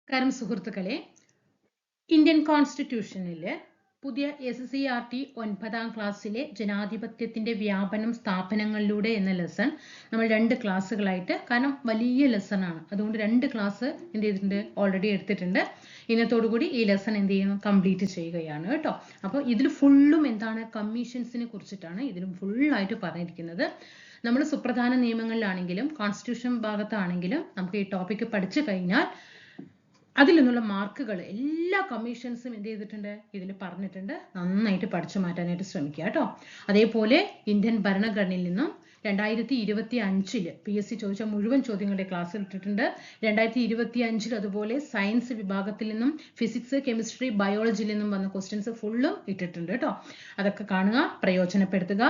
നമസ്കാരം സുഹൃത്തുക്കളെ, ഇന്ത്യൻ കോൺസ്റ്റിറ്റ്യൂഷനിലെ പുതിയ SCERT 9ാം ക്ലാസ്സിലെ ജനാധിപത്യത്തിന്റെ വ്യാപനം സ്ഥാപനങ്ങളിലൂടെ എന്ന ലെസൺ നമ്മൾ 2 ക്ലാസ്സുകളായിട്ട്, കാരണം വലിയ ലെസൺ ആണ്, അതുകൊണ്ട് 2 ക്ലാസ് എന്ത് ചെയ്തിട്ടുണ്ട്, ഓൾറെഡി എടുത്തിട്ടുണ്ട്. ഇന്നത്തോടുകൂടി ഈ ലെസൺ എന്ത് ചെയ്യണം, കംപ്ലീറ്റ് ചെയ്യുകയാണ് കേട്ടോ. അപ്പോൾ ഇതിൽ ഫുള്ളും എന്താണ്, കമ്മീഷൻസിനെ കുറിച്ചിട്ടാണ് ഇതിലും ഫുള്ളായിട്ട് പറഞ്ഞിരിക്കുന്നത്. നമ്മൾ സുപ്രധാന നിയമങ്ങളിലാണെങ്കിലും കോൺസ്റ്റിറ്റ്യൂഷൻ ഭാഗത്താണെങ്കിലും നമുക്ക് ഈ ടോപ്പിക്ക് പഠിച്ചു കഴിഞ്ഞാൽ അതിൽ നിന്നുള്ള മാർക്കുകൾ എല്ലാ കമ്മീഷൻസും എന്ത് ചെയ്തിട്ടുണ്ട്, ഇതിൽ പറഞ്ഞിട്ടുണ്ട്. നന്നായിട്ട് പഠിച്ചു മാറ്റാനായിട്ട് ശ്രമിക്കുക കേട്ടോ. അതേപോലെ ഇന്ത്യൻ ഭരണഘടനയിൽ നിന്നും 2025 PSC ചോദിച്ച മുഴുവൻ ചോദ്യങ്ങളുടെ ക്ലാസ് ഇട്ടിട്ടുണ്ട്. 2025 അതുപോലെ സയൻസ് വിഭാഗത്തിൽ നിന്നും ഫിസിക്സ്, കെമിസ്ട്രി, ബയോളജിയിൽ നിന്നും വന്ന ക്വസ്റ്റ്യൻസ് ഫുള്ളും ഇട്ടിട്ടുണ്ട് കേട്ടോ. അതൊക്കെ കാണുക, പ്രയോജനപ്പെടുത്തുക.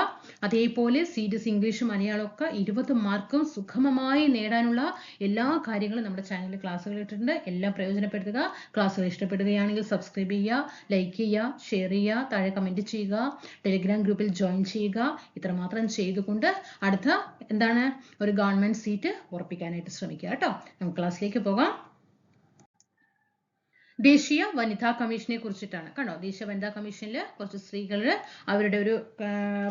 അതേപോലെ സീരീസ് ഇംഗ്ലീഷ്, മലയാളമൊക്കെ 20 മാർക്കും സുഗമമായി നേടാനുള്ള എല്ലാ കാര്യങ്ങളും നമ്മുടെ ചാനലിൽ ക്ലാസ്സുകൾ ഇട്ടിട്ടുണ്ട്. എല്ലാം പ്രയോജനപ്പെടുത്തുക. ക്ലാസ്സുകൾ ഇഷ്ടപ്പെടുകയാണെങ്കിൽ സബ്സ്ക്രൈബ് ചെയ്യുക, ലൈക്ക് ചെയ്യുക, ഷെയർ ചെയ്യുക, താഴെ കമന്റ് ചെയ്യുക, ടെലിഗ്രാം ഗ്രൂപ്പിൽ ജോയിൻ ചെയ്യുക. ഇത്രമാത്രം ചെയ്തുകൊണ്ട് അടുത്ത എന്താണ്, ഒരു ഗവൺമെന്റ് സീറ്റ് ഉറപ്പിക്കാനായിട്ട് ശ്രമിക്കുക കേട്ടോ. നമുക്ക് ക്ലാസ്സിലേക്ക് പോകാം. ദേശീയ വനിതാ കമ്മീഷനെ കുറിച്ചിട്ടാണ്. കണ്ടോ, ദേശീയ വനിതാ കമ്മീഷനിൽ കുറച്ച് സ്ത്രീകൾ അവരുടെ ഒരു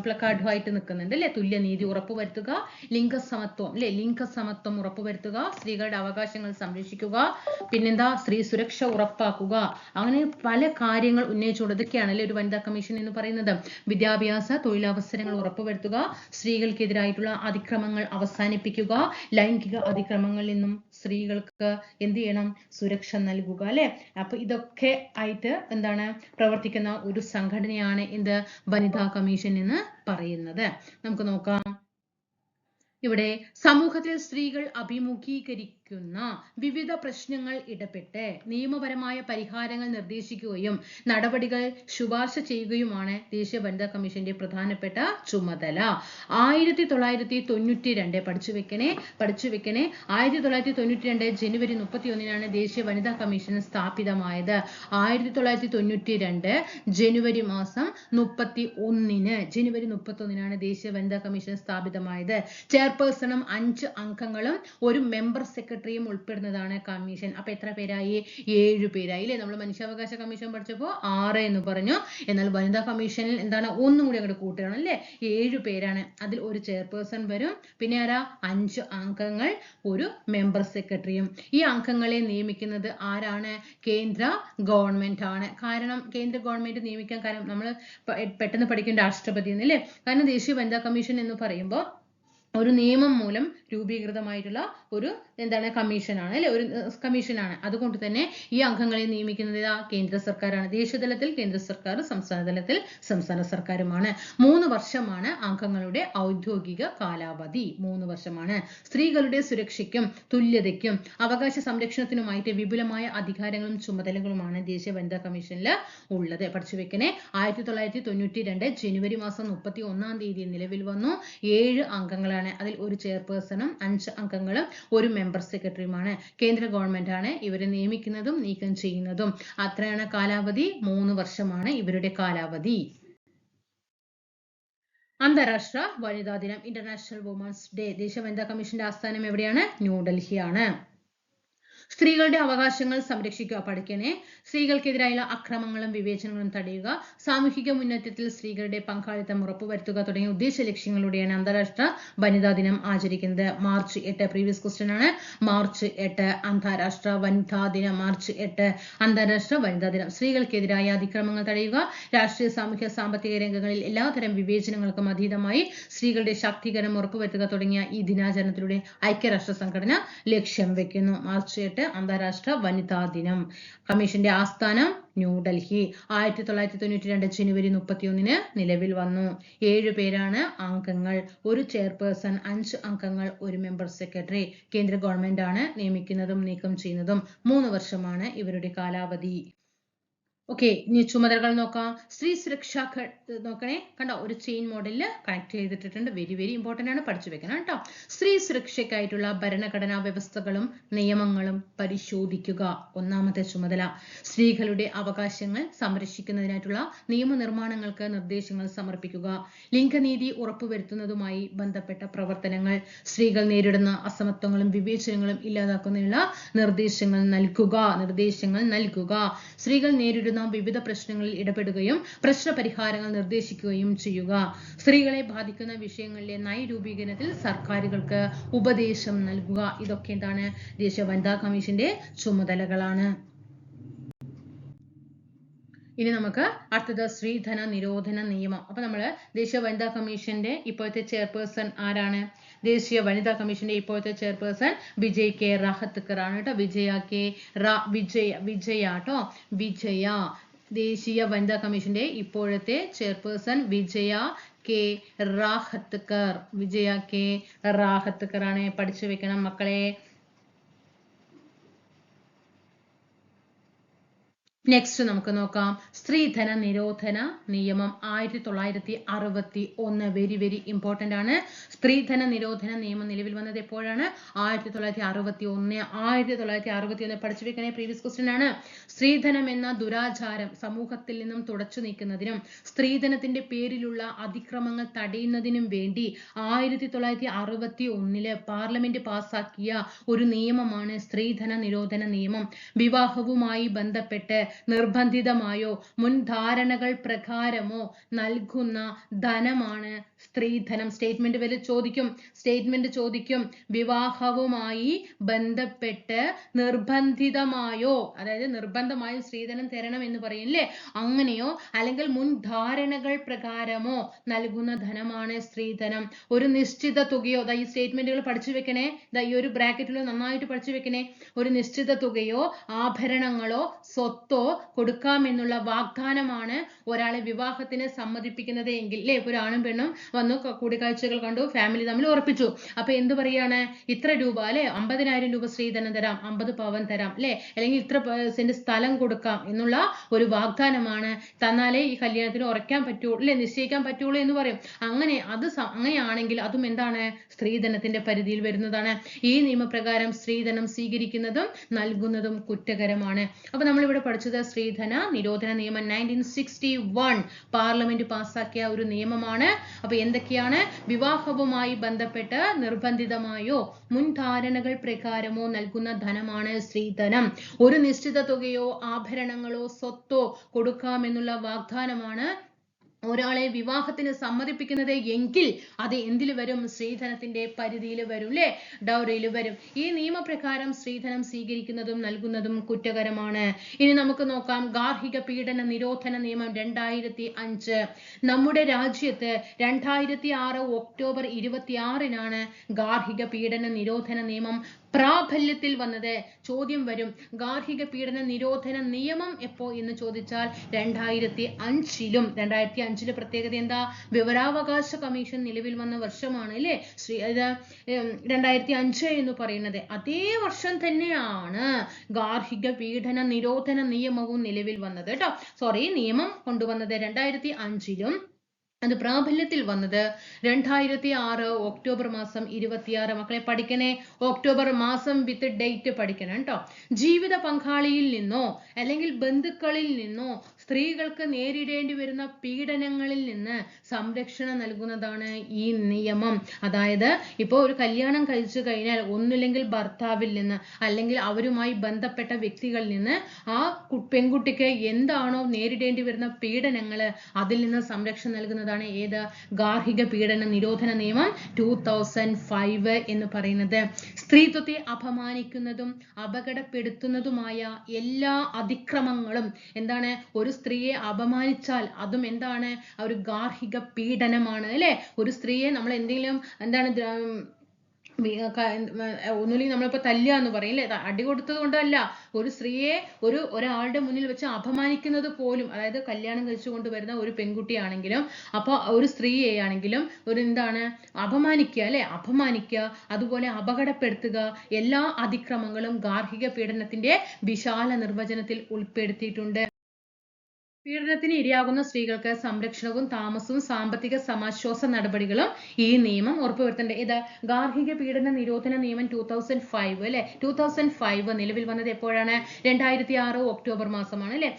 പ്ലക്കാർഡുമായിട്ട് നിൽക്കുന്നുണ്ട് അല്ലെ. തുല്യനീതി ഉറപ്പുവരുത്തുക, ലിംഗസമത്വം അല്ലെ, ലിംഗസമത്വം ഉറപ്പുവരുത്തുക, സ്ത്രീകളുടെ അവകാശങ്ങൾ സംരക്ഷിക്കുക, പിന്നെന്താ, സ്ത്രീ സുരക്ഷ ഉറപ്പാക്കുക. അങ്ങനെ പല കാര്യങ്ങൾ ഉന്നയിച്ചുകൊണ്ട് ഇതൊക്കെയാണല്ലേ ഒരു വനിതാ കമ്മീഷൻ എന്ന് പറയുന്നത്. വിദ്യാഭ്യാസ തൊഴിലവസരങ്ങൾ ഉറപ്പുവരുത്തുക, സ്ത്രീകൾക്കെതിരായിട്ടുള്ള അതിക്രമങ്ങൾ അവസാനിപ്പിക്കുക, ലൈംഗിക അതിക്രമങ്ങളിൽ നിന്നും സ്ത്രീകൾക്ക് എന്ത് ചെയ്യണം, സുരക്ഷ നൽകുക അല്ലെ. അപ്പൊ ഇതൊക്കെ ആയിട്ട് എന്താണ് പ്രവർത്തിക്കുന്ന ഒരു സംഘടനയാണ് എന്ത്, വനിതാ കമ്മീഷൻ എന്ന് പറയുന്നത്. നമുക്ക് നോക്കാം. ഇവിടെ സമൂഹത്തിൽ സ്ത്രീകൾ അഭിമുഖീകരിക്കുന്ന വിവിധ പ്രശ്നങ്ങൾ ഇടപെട്ട് നിയമപരമായ പരിഹാരങ്ങൾ നിർദ്ദേശിക്കുകയും നടപടികൾ ശുപാർശ ചെയ്യുകയുമാണ് ദേശീയ വനിതാ കമ്മീഷന്റെ പ്രധാനപ്പെട്ട ചുമതല. 1992 പഠിച്ചു വെക്കണേ 1992 ജനുവരി 31 ദേശീയ വനിതാ കമ്മീഷൻ സ്ഥാപിതമായത്. 1992 ജനുവരി മാസം 31 ജനുവരി 31 ദേശീയ വനിതാ കമ്മീഷൻ സ്ഥാപിതമായത്. ചെയർപേഴ്സണും 5 അംഗങ്ങളും ഒരു മെമ്പർ സെക്രട്ടറിയും ഉൾപ്പെടുന്നതാണ് കമ്മീഷൻ. അപ്പൊ എത്ര പേരായി, 7 പേരായി അല്ലെ. നമ്മൾ മനുഷ്യാവകാശ കമ്മീഷൻ പഠിച്ചപ്പോൾ 6 എന്ന് പറഞ്ഞു. എന്നാൽ വനിതാ കമ്മീഷനിൽ എന്താണ്, ഒന്നും കൂടി അങ്ങോട്ട് കൂട്ടണം അല്ലെ, 7 പേരാണ്. അതിൽ ഒരു ചെയർപേഴ്സൺ വരും, പിന്നെ ആരാ, 5 അംഗങ്ങൾ, ഒരു മെമ്പർ സെക്രട്ടറിയും. ഈ അംഗങ്ങളെ നിയമിക്കുന്നത് ആരാണ്, കേന്ദ്ര ഗവൺമെന്റ് ആണ്. കാരണം കേന്ദ്ര ഗവൺമെന്റ് നിയമിക്കാൻ കാരണം നമ്മൾ പെട്ടെന്ന് പഠിക്കും രാഷ്ട്രപതി എന്നല്ലേ. കാരണം ദേശീയ വനിതാ കമ്മീഷൻ എന്ന് പറയുമ്പോൾ ഒരു നിയമം മൂലം രൂപീകൃതമായിട്ടുള്ള ഒരു എന്താണ്, കമ്മീഷനാണ് അല്ലെ, ഒരു കമ്മീഷനാണ്. അതുകൊണ്ട് തന്നെ ഈ അംഗങ്ങളെ നിയമിക്കുന്നത് കേന്ദ്ര സർക്കാരാണ്. ദേശീയ തലത്തിൽ കേന്ദ്ര സർക്കാർ, സംസ്ഥാന തലത്തിൽ സംസ്ഥാന സർക്കാരുമാണ്. 3 വർഷമാണ് അംഗങ്ങളുടെ ഔദ്യോഗിക കാലാവധി. 3 വർഷമാണ്. സ്ത്രീകളുടെ സുരക്ഷയ്ക്കും തുല്യതയ്ക്കും അവകാശ സംരക്ഷണത്തിനുമായിട്ട് വിപുലമായ അധികാരങ്ങളും ചുമതലകളുമാണ് ദേശീയ വനിതാ കമ്മീഷനിൽ ഉള്ളത്. പഠിച്ചു വെക്കണേ. 1992 ജനുവരി മാസം 31 നിലവിൽ വന്നു. 7 അംഗങ്ങളാണ്. അതിൽ ഒരു ചെയർപേഴ്സണും 5 അംഗങ്ങളും ഒരു മെമ്പർ സെക്രട്ടറിയുമാണ്. കേന്ദ്ര ഗവൺമെന്റ് ആണ് ഇവരെ നിയമിക്കുന്നതും നീക്കം ചെയ്യുന്നതും. അത്രയാണ് കാലാവധി, 3 വർഷമാണ് ഇവരുടെ കാലാവധി. അന്താരാഷ്ട്ര വനിതാ ദിനം, ഇന്റർനാഷണൽ വുമൻസ് ഡേ. ദേശീയ വനിതാ കമ്മീഷന്റെ ആസ്ഥാനം എവിടെയാണ്, ന്യൂഡൽഹിയാണ്. സ്ത്രീകളുടെ അവകാശങ്ങൾ സംരക്ഷിക്കുക. പഠിക്കണേ. സ്ത്രീകൾക്കെതിരായുള്ള അക്രമങ്ങളും വിവേചനങ്ങളും തടയുക, സാമൂഹിക മുന്നേറ്റത്തിൽ സ്ത്രീകളുടെ പങ്കാളിത്തം ഉറപ്പുവരുത്തുക തുടങ്ങിയ ഉദ്ദേശ ലക്ഷ്യങ്ങളോടെയാണ് അന്താരാഷ്ട്ര വനിതാ ദിനം ആചരിക്കുന്നത്. മാർച്ച് 8 പ്രീവിയസ് ക്വസ്റ്റ്യൻ ആണ്. മാർച്ച് 8 അന്താരാഷ്ട്ര വനിതാ ദിനം. മാർച്ച് 8 അന്താരാഷ്ട്ര വനിതാ ദിനം. സ്ത്രീകൾക്കെതിരായ അതിക്രമങ്ങൾ തടയുക, രാഷ്ട്രീയ, സാമൂഹ്യ, സാമ്പത്തിക രംഗങ്ങളിൽ എല്ലാതരം വിവേചനങ്ങൾക്കും അതീതമായി സ്ത്രീകളുടെ ശാക്തീകരണം ഉറപ്പുവരുത്തുക തുടങ്ങിയ ഈ ദിനാചരണത്തിലൂടെ ഐക്യരാഷ്ട്ര സംഘടന ലക്ഷ്യം വെക്കുന്നു. മാർച്ച് 8 അന്താരാഷ്ട്ര വനിതാ ദിനം. കമ്മീഷന്റെ ആസ്ഥാനം ന്യൂഡൽഹി. 1992 ജനുവരി 31 നിലവിൽ വന്നു. 7 പേരാണ് അംഗങ്ങൾ, ഒരു ചെയർപേഴ്സൺ, 5 അംഗങ്ങൾ, ഒരു മെമ്പർ സെക്രട്ടറി. കേന്ദ്ര ഗവൺമെന്റ് ആണ് നിയമിക്കുന്നതും നീക്കം ചെയ്യുന്നതും. 3 വർഷമാണ് ഇവരുടെ കാലാവധി. ഓക്കെ, ഇനി ചുമതലകൾ നോക്കാം. സ്ത്രീ സുരക്ഷാ നോക്കണേ, കണ്ടോ, ഒരു ചെയിൻ മോഡലിൽ കണക്ട് ചെയ്തിട്ടുണ്ട്. വെരി വെരി ഇമ്പോർട്ടന്റ് ആണ്, പഠിച്ചു വെക്കണം കേട്ടോ. സ്ത്രീ സുരക്ഷയ്ക്കായിട്ടുള്ള ഭരണഘടനാ വ്യവസ്ഥകളും നിയമങ്ങളും പരിശോധിക്കുക, ഒന്നാമത്തെ ചുമതല. സ്ത്രീകളുടെ അവകാശങ്ങൾ സംരക്ഷിക്കുന്നതിനായിട്ടുള്ള നിയമനിർമ്മാണങ്ങൾക്ക് നിർദ്ദേശങ്ങൾ സമർപ്പിക്കുക. ലിംഗനീതി ഉറപ്പുവരുത്തുന്നതുമായി ബന്ധപ്പെട്ട പ്രവർത്തനങ്ങൾ, സ്ത്രീകൾ നേരിടുന്ന അസമത്വങ്ങളും വിവേചനങ്ങളും ഇല്ലാതാക്കുന്നതിനുള്ള നിർദ്ദേശങ്ങൾ നൽകുക. സ്ത്രീകൾ നേരിടുന്ന വിവിധ പ്രശ്നങ്ങളിൽ ഇടപെടുകയും പ്രശ്നപരിഹാരങ്ങൾ നിർദ്ദേശിക്കുകയും ചെയ്യുക. സ്ത്രീകളെ ബാധിക്കുന്ന വിഷയങ്ങളിലെ നയരൂപീകരണത്തിൽ സർക്കാരുകൾക്ക് ഉപദേശം നൽകുക. ഇതൊക്കെ എന്താണ്, ദേശീയ വനിതാ കമ്മീഷന്റെ ചുമതലകളാണ്. ഇനി നമുക്ക് അടുത്തത് സ്ത്രീധന നിരോധന നിയമം. അപ്പൊ നമ്മള് ദേശീയ വനിതാ കമ്മീഷന്റെ ഇപ്പോഴത്തെ ചെയർപേഴ്സൺ ആരാണ്? ദേശീയ വനിതാ കമ്മീഷന്റെ ഇപ്പോഴത്തെ ചെയർപേഴ്സൺ വിജയ് കെ റാഹത്കർ ആണ് കേട്ടോ. വിജയ. ദേശീയ വനിതാ കമ്മീഷന്റെ ഇപ്പോഴത്തെ ചെയർപേഴ്സൺ വിജയ കെ റാഹത്കർ ആണ്. പഠിച്ചു വെക്കണം മക്കളെ. നെക്സ്റ്റ് നമുക്ക് നോക്കാം, സ്ത്രീധന നിരോധന നിയമം 1961. വെരി വെരി ഇമ്പോർട്ടന്റ് ആണ്. സ്ത്രീധന നിരോധന നിയമം നിലവിൽ വന്നത് എപ്പോഴാണ്? 1961. 1961 പഠിച്ചു വെക്കണേ, പ്രീവിയസ് ക്വസ്റ്റ്യൻ ആണ്. സ്ത്രീധനം എന്ന ദുരാചാരം സമൂഹത്തിൽ നിന്നും തുടച്ചു നീക്കുന്നതിനും സ്ത്രീധനത്തിന്റെ പേരിലുള്ള അതിക്രമങ്ങൾ തടയുന്നതിനും വേണ്ടി 1961 പാർലമെന്റ് പാസാക്കിയ ഒരു നിയമമാണ് സ്ത്രീധന നിരോധന നിയമം. വിവാഹവുമായി ബന്ധപ്പെട്ട് നിർബന്ധിതമായോ മുൻധാരണകൾ പ്രകാരമോ നൽകുന്ന ധനമാണ് സ്ത്രീധനം. സ്റ്റേറ്റ്മെന്റ് ചോദിക്കും. വിവാഹവുമായി ബന്ധപ്പെട്ട് നിർബന്ധിതമായോ, അതായത് നിർബന്ധമായും സ്ത്രീധനം തരണം എന്ന് പറയില്ലേ, അങ്ങനെയോ അല്ലെങ്കിൽ മുൻധാരണകൾ പ്രകാരമോ നൽകുന്ന ധനമാണ് സ്ത്രീധനം. ഒരു നിശ്ചിത തുകയോ, ഈ സ്റ്റേറ്റ്മെന്റുകൾ പഠിച്ചു വെക്കണേ, ഈ ഒരു ബ്രാക്കറ്റിൽ നന്നായിട്ട് പഠിച്ചു വെക്കണേ. ഒരു നിശ്ചിത തുകയോ ആഭരണങ്ങളോ സ്വത്തോ കൊടുക്കാമെന്നുള്ള വാഗ്ദാനമാണ് ഒരാളെ വിവാഹത്തിന് സമ്മതിപ്പിക്കുന്നത് എങ്കിൽ, അല്ലേ, ഒരു ആണും പെണ്ണും വന്നു കൂടിക്കാഴ്ചകൾ കണ്ടു, ഫാമിലി തമ്മിൽ ഉറപ്പിച്ചു. അപ്പൊ എന്ത് പറയാണ്? ഇത്ര രൂപ, അല്ലെ, 50,000 രൂപ സ്ത്രീധനം തരാം, 50 പവൻ തരാം, അല്ലെ, അല്ലെങ്കിൽ ഇത്ര സെന്റ് സ്ഥലം കൊടുക്കാം എന്നുള്ള ഒരു വാഗ്ദാനമാണ്. തന്നാലേ ഈ കല്യാണത്തിന് ഉറയ്ക്കാൻ പറ്റുള്ളൂ, അല്ലെ, നിശ്ചയിക്കാൻ പറ്റുള്ളൂ എന്ന് പറയും. അങ്ങനെയാണെങ്കിൽ അതും എന്താണ്? സ്ത്രീധനത്തിന്റെ പരിധിയിൽ വരുന്നതാണ്. ഈ നിയമപ്രകാരം സ്ത്രീധനം സ്വീകരിക്കുന്നതും നൽകുന്നതും കുറ്റകരമാണ്. അപ്പൊ നമ്മളിവിടെ പഠിച്ചത് സ്ത്രീധന നിരോധന നിയമം 1961 പാർലമെന്റ് പാസാക്കിയ ഒരു നിയമമാണ്. അപ്പൊ എന്തൊക്കെയാണ്? വിവാഹവുമായി ബന്ധപ്പെട്ട് നിർബന്ധിതമായോ മുൻധാരണകൾ പ്രകാരമോ നൽകുന്ന ധനമാണ് സ്ത്രീധനം. ഒരു നിശ്ചിത തുകയോ ആഭരണങ്ങളോ സ്വത്തോ കൊടുക്കാമെന്നുള്ള വാഗ്ദാനമാണ് ഒരാളെ വിവാഹത്തിന് സമ്മതിപ്പിക്കുന്നത് എങ്കിൽ അത് എന്തിൽ വരും? സ്ത്രീധനത്തിന്റെ പരിധിയിൽ വരും, അല്ലെ, ഡൗറിയിൽ വരും. ഈ നിയമപ്രകാരം സ്ത്രീധനം സ്വീകരിക്കുന്നതും നൽകുന്നതും കുറ്റകരമാണ്. ഇനി നമുക്ക് നോക്കാം, ഗാർഹിക പീഡന നിരോധന നിയമം 2005. നമ്മുടെ രാജ്യത്ത് 2006 ഒക്ടോബർ 26 ഗാർഹിക പീഡന നിരോധന നിയമം പ്രാബല്യത്തിൽ വന്നത്. ചോദ്യം വരും, ഗാർഹിക പീഡന നിരോധന നിയമം എപ്പോ എന്ന് ചോദിച്ചാൽ 2005. 2005 പ്രത്യേകത എന്താ? വിവരാവകാശ കമ്മീഷൻ നിലവിൽ വന്ന വർഷമാണ്, അല്ലേ, 2005 എന്ന് പറയുന്നത്. അതേ വർഷം തന്നെയാണ് ഗാർഹിക പീഡന നിരോധന നിയമവും നിലവിൽ വന്നത് കേട്ടോ. നിയമം കൊണ്ടുവന്നത് 2005 അത് പ്രാബല്യത്തിൽ വന്നത് 2006 ഒക്ടോബർ മാസം 26. മക്കളെ പഠിക്കണേ, ഒക്ടോബർ മാസം വിത്ത് ഡേറ്റ് പഠിക്കണം കേട്ടോ. ജീവിത പങ്കാളിയിൽ നിന്നോ അല്ലെങ്കിൽ ബന്ധുക്കളിൽ നിന്നോ സ്ത്രീകൾക്ക് നേരിടേണ്ടി വരുന്ന പീഡനങ്ങളിൽ നിന്ന് സംരക്ഷണം നൽകുന്നതാണ് ഈ നിയമം. അതായത് ഇപ്പോൾ ഒരു കല്യാണം കഴിച്ചു കഴിഞ്ഞാൽ ഒന്നില്ലെങ്കിൽ ഭർത്താവിൽ നിന്ന് അല്ലെങ്കിൽ അവരുമായി ബന്ധപ്പെട്ട വ്യക്തികളിൽ നിന്ന് ആ പെൺകുട്ടിക്ക് എന്താണോ നേരിടേണ്ടി വരുന്ന പീഡനങ്ങൾ അതിൽ നിന്ന് സംരക്ഷണം നൽകുന്നതാണ് ഏത്? ഗാർഹിക പീഡന നിരോധന നിയമം 2005 എന്ന് പറയുന്നത്. സ്ത്രീത്വത്തെ അപമാനിക്കുന്നതും അപകടപ്പെടുത്തുന്നതുമായ എല്ലാ അതിക്രമങ്ങളും എന്താണ്? ഒരു സ്ത്രീയെ അപമാനിച്ചാൽ അതും എന്താണ്? ഒരു ഗാർഹിക പീഡനമാണ്, അല്ലെ. ഒരു സ്ത്രീയെ നമ്മൾ എന്തെങ്കിലും ഒന്നുമില്ലെങ്കിൽ നമ്മളിപ്പോ തല്ലുക എന്ന് പറയും, അല്ലെ, അടി കൊടുത്തത് കൊണ്ടല്ല, ഒരു സ്ത്രീയെ ഒരാളുടെ മുന്നിൽ വെച്ച് അപമാനിക്കുന്നത് പോലും, അതായത് കല്യാണം കഴിച്ചു കൊണ്ടുവരുന്ന ഒരു പെൺകുട്ടിയാണെങ്കിലും അപ്പൊ ഒരു സ്ത്രീയെയാണെങ്കിലും അപമാനിക്കുക, അല്ലെ, അതുപോലെ അപകടപ്പെടുത്തുക, എല്ലാ അതിക്രമങ്ങളും ഗാർഹിക പീഡനത്തിന്റെ വിശാല നിർവചനത്തിൽ ഉൾപ്പെടുത്തിയിട്ടുണ്ട്. പീഡനത്തിന് ഇരയാകുന്ന സ്ത്രീകൾക്ക് സംരക്ഷണവും താമസവും സാമ്പത്തിക സമാശ്വാസ നടപടികളും ഈ നിയമം ഉറപ്പുവരുത്തേണ്ടത്. ഇത് ഗാർഹിക പീഡന നിരോധന നിയമം 2005 അല്ലെ 2005 നിലവിൽ വന്നത് എപ്പോഴാണ്? 2006 ഒക്ടോബർ മാസമാണ് അല്ലെ.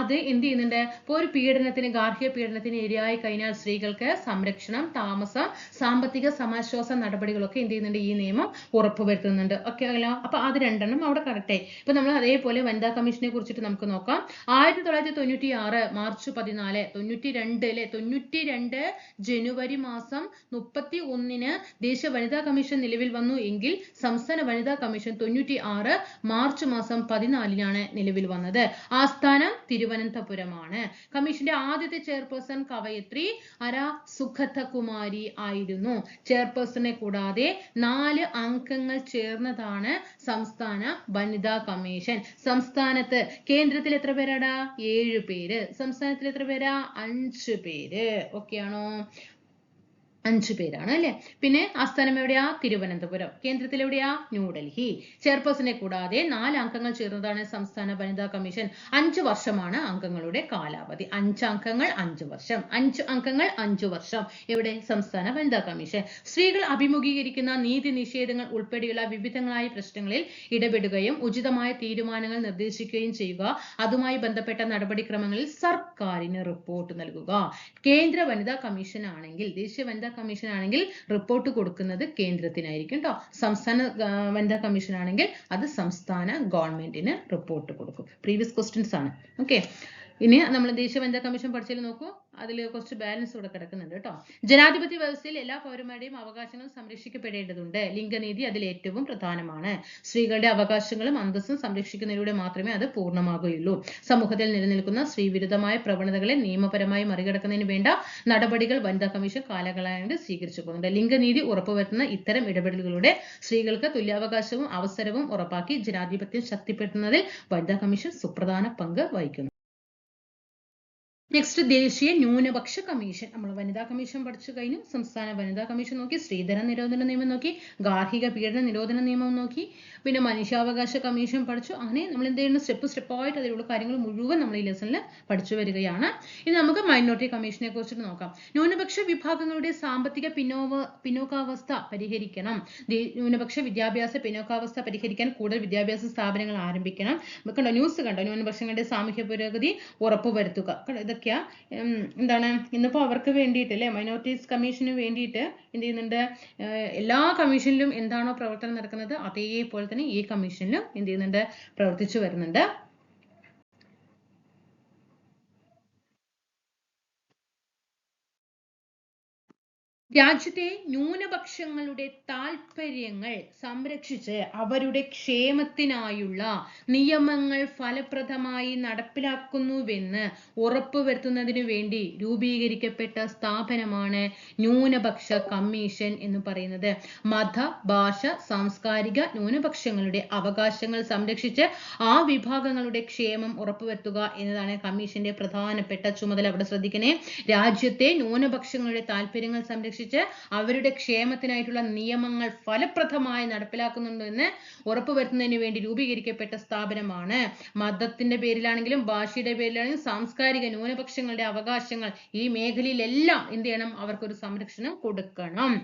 അത് എന്ത് ചെയ്യുന്നുണ്ട്? ഇപ്പോൾ ഒരു ഗാർഹിക പീഡനത്തിന് ഇരയായി കഴിഞ്ഞാൽ സ്ത്രീകൾക്ക് സംരക്ഷണം, താമസം, സാമ്പത്തിക സമാശ്വാസ നടപടികളൊക്കെ എന്ത് ചെയ്യുന്നുണ്ട്? ഈ നിയമം ഉറപ്പുവരുത്തുന്നുണ്ട്. ഓക്കെ അല്ലോ. അപ്പൊ അത് രണ്ടെണ്ണം അവിടെ കറക്റ്റ് ആയി. ഇപ്പൊ നമ്മൾ അതേപോലെ വനിതാ കമ്മീഷനെ കുറിച്ചിട്ട് നമുക്ക് നോക്കാം. 1996 മാർച്ച് 14 92 ജനുവരി മാസം 31 ദേശീയ വനിതാ കമ്മീഷൻ നിലവിൽ വന്നു എങ്കിൽ സംസ്ഥാന വനിതാ കമ്മീഷൻ 96 മാർച്ച് മാസം 14 നിലവിൽ വന്നത്. ആസ്ഥാനം തിരുവനന്തപുരമാണ്. കമ്മീഷന്റെ ആദ്യത്തെ ചെയർപേഴ്സൺ കവയത്രി സുഗതകുമാരി ആയിരുന്നു. ചെയർപേഴ്സണെ കൂടാതെ 4 അംഗങ്ങൾ ചേർന്നതാണ് സംസ്ഥാന വനിതാ കമ്മീഷൻ. സംസ്ഥാനത്ത് കേന്ദ്രത്തിൽ എത്ര പേരാടാ? 7 പേര്. സംസ്ഥാനത്തിൽ എത്ര പേരാ? 5 പേര്. ഓക്കെ ആണോ? 5 പേരാണ് അല്ലെ. പിന്നെ ആസ്ഥാനം എവിടെയാ? തിരുവനന്തപുരം. കേന്ദ്രത്തിൽ എവിടെയാ? ന്യൂഡൽഹി. ചെയർപേഴ്സണെ കൂടാതെ 4 അംഗങ്ങൾ ചേർന്നതാണ് സംസ്ഥാന വനിതാ കമ്മീഷൻ. 5 വർഷമാണ് അംഗങ്ങളുടെ കാലാവധി. 5 അംഗങ്ങൾ 5 വർഷം. 5 അംഗങ്ങൾ 5 വർഷം. എവിടെ? സംസ്ഥാന വനിതാ കമ്മീഷൻ. സ്ത്രീകൾ അഭിമുഖീകരിക്കുന്ന നീതി നിഷേധങ്ങൾ ഉൾപ്പെടെയുള്ള വിവിധങ്ങളായ പ്രശ്നങ്ങളിൽ ഇടപെടുകയും ഉചിതമായ തീരുമാനങ്ങൾ നിർദ്ദേശിക്കുകയും ചെയ്യുക. അതുമായി ബന്ധപ്പെട്ട നടപടിക്രമങ്ങളിൽ സർക്കാരിന് റിപ്പോർട്ട് നൽകുക. കേന്ദ്ര വനിതാ കമ്മീഷൻ ആണെങ്കിൽ, ദേശീയ വനിതാ കമ്മീഷൻ ആണെങ്കിൽ റിപ്പോർട്ട് കൊടുക്കുന്നത് കേന്ദ്രത്തിനായിരിക്കും കേട്ടോ. സംസ്ഥാന വനിതാ കമ്മീഷൻ ആണെങ്കിൽ അത് സംസ്ഥാന ഗവൺമെന്റിന് റിപ്പോർട്ട് കൊടുക്കും. പ്രീവിയസ് ക്വസ്റ്റ്യൻസ് ആണ്. ഓക്കെ. ഇനി നമ്മൾ ദേശീയ വനിതാ കമ്മീഷൻ പഠിച്ചാൽ നോക്കൂ, അതിൽ കുറച്ച് ബാലൻസ് ഇവിടെ കിടക്കുന്നുണ്ട് കേട്ടോ. ജനാധിപത്യ വ്യവസ്ഥയിൽ എല്ലാ പൗരന്മാരുടെയും അവകാശങ്ങളും സംരക്ഷിക്കപ്പെടേണ്ടതുണ്ട്. ലിംഗനീതി അതിൽ ഏറ്റവും പ്രധാനമാണ്. സ്ത്രീകളുടെ അവകാശങ്ങളും അന്തസ്സും സംരക്ഷിക്കുന്നതിലൂടെ മാത്രമേ അത് പൂർണ്ണമാകുകയുള്ളൂ. സമൂഹത്തിൽ നിലനിൽക്കുന്ന സ്ത്രീവിരുദ്ധമായ പ്രവണതകളെ നിയമപരമായി മറികടക്കുന്നതിന് വേണ്ട നടപടികൾ വനിതാ കമ്മീഷൻ കാലങ്ങളായിട്ട് സ്വീകരിച്ചു പോകുന്നുണ്ട്. ലിംഗനീതി ഉറപ്പുവരുത്തുന്ന ഇത്തരം ഇടപെടലുകളുടെ സ്ത്രീകൾക്ക് തുല്യാവകാശവും അവസരവും ഉറപ്പാക്കി ജനാധിപത്യം ശക്തിപ്പെടുത്തുന്നതിൽ വനിതാ കമ്മീഷൻ സുപ്രധാന പങ്ക് വഹിക്കുന്നു. നെക്സ്റ്റ് ദേശീയ ന്യൂനപക്ഷ കമ്മീഷൻ. നമ്മൾ വനിതാ കമ്മീഷൻ പഠിച്ചു കഴിഞ്ഞു. സംസ്ഥാന വനിതാ കമ്മീഷൻ നോക്കി, സ്ത്രീധന നിരോധന നിയമം നോക്കി, ഗാർഹിക പീഡന നിരോധന നിയമം നോക്കി, പിന്നെ മനുഷ്യാവകാശ കമ്മീഷൻ പഠിച്ചു. അങ്ങനെ നമ്മൾ എന്ത് ചെയ്യുന്നു? സ്റ്റെപ്പായിട്ട് അതിലുള്ള കാര്യങ്ങൾ മുഴുവൻ നമ്മൾ ഈ ലെസണിൽ പഠിച്ചു വരികയാണ്. ഇനി നമുക്ക് മൈനോറിറ്റി കമ്മീഷനെ കുറിച്ചിട്ട് നോക്കാം. ന്യൂനപക്ഷ വിഭാഗങ്ങളുടെ സാമ്പത്തിക പിന്നോക്കാവസ്ഥ പരിഹരിക്കണം. ന്യൂനപക്ഷ വിദ്യാഭ്യാസ പിന്നോക്കാവസ്ഥ പരിഹരിക്കാൻ കൂടുതൽ വിദ്യാഭ്യാസ സ്ഥാപനങ്ങൾ ആരംഭിക്കണം. കണ്ടോ, ന്യൂസ് കണ്ടോ? ന്യൂനപക്ഷങ്ങളുടെ സാമൂഹ്യ പുരോഗതി ഉറപ്പുവരുത്തുക. എന്താണ് ഇന്നിപ്പോ അവർക്ക് വേണ്ടിയിട്ട് അല്ലെ, മൈനോറിറ്റീസ് കമ്മീഷന് വേണ്ടിയിട്ട് എന്ത് ചെയ്യുന്നുണ്ട്? എല്ലാ കമ്മീഷനിലും എന്താണോ പ്രവർത്തനം നടക്കുന്നത് അതേപോലെ തന്നെ ഈ കമ്മീഷനിലും എന്ത് ചെയ്യുന്നുണ്ട്? പ്രവർത്തിച്ചു വരുന്നുണ്ട്. രാജ്യത്തെ ന്യൂനപക്ഷങ്ങളുടെ താൽപര്യങ്ങൾ സംരക്ഷിച്ച് അവരുടെ ക്ഷേമത്തിനായുള്ള നിയമങ്ങൾ ഫലപ്രദമായി നടപ്പിലാക്കുന്നുവെന്ന് ഉറപ്പുവരുത്തുന്നതിനു വേണ്ടി രൂപീകരിക്കപ്പെട്ട സ്ഥാപനമാണ് ന്യൂനപക്ഷ കമ്മീഷൻ എന്ന് പറയുന്നത്. മത, ഭാഷ, സാംസ്കാരിക ന്യൂനപക്ഷങ്ങളുടെ അവകാശങ്ങൾ സംരക്ഷിച്ച് ആ വിഭാഗങ്ങളുടെ ക്ഷേമം ഉറപ്പുവരുത്തുക എന്നതാണ് കമ്മീഷന്റെ പ്രധാനപ്പെട്ട ചുമതല. അവിടെ ശ്രദ്ധിക്കണേ. രാജ്യത്തെ ന്യൂനപക്ഷങ്ങളുടെ താൽപര്യങ്ങൾ സംരക്ഷിച്ച് അവരുടെ ക്ഷേമത്തിനായിട്ടുള്ള നിയമങ്ങൾ ഫലപ്രദമായി നടപ്പിലാക്കുന്നുണ്ടെന്ന് ഉറപ്പുവരുത്തുന്നതിന് വേണ്ടി രൂപീകരിക്കപ്പെട്ട സ്ഥാപനമാണ്. മതത്തിന്റെ പേരിലാണെങ്കിലും ഭാഷയുടെ പേരിലാണെങ്കിലും സാംസ്കാരിക ന്യൂനപക്ഷങ്ങളുടെ അവകാശങ്ങൾ ഈ മേഖലയിലെല്ലാം എന്ത് ചെയ്യണം? അവർക്കൊരു സംരക്ഷണം കൊടുക്കണം.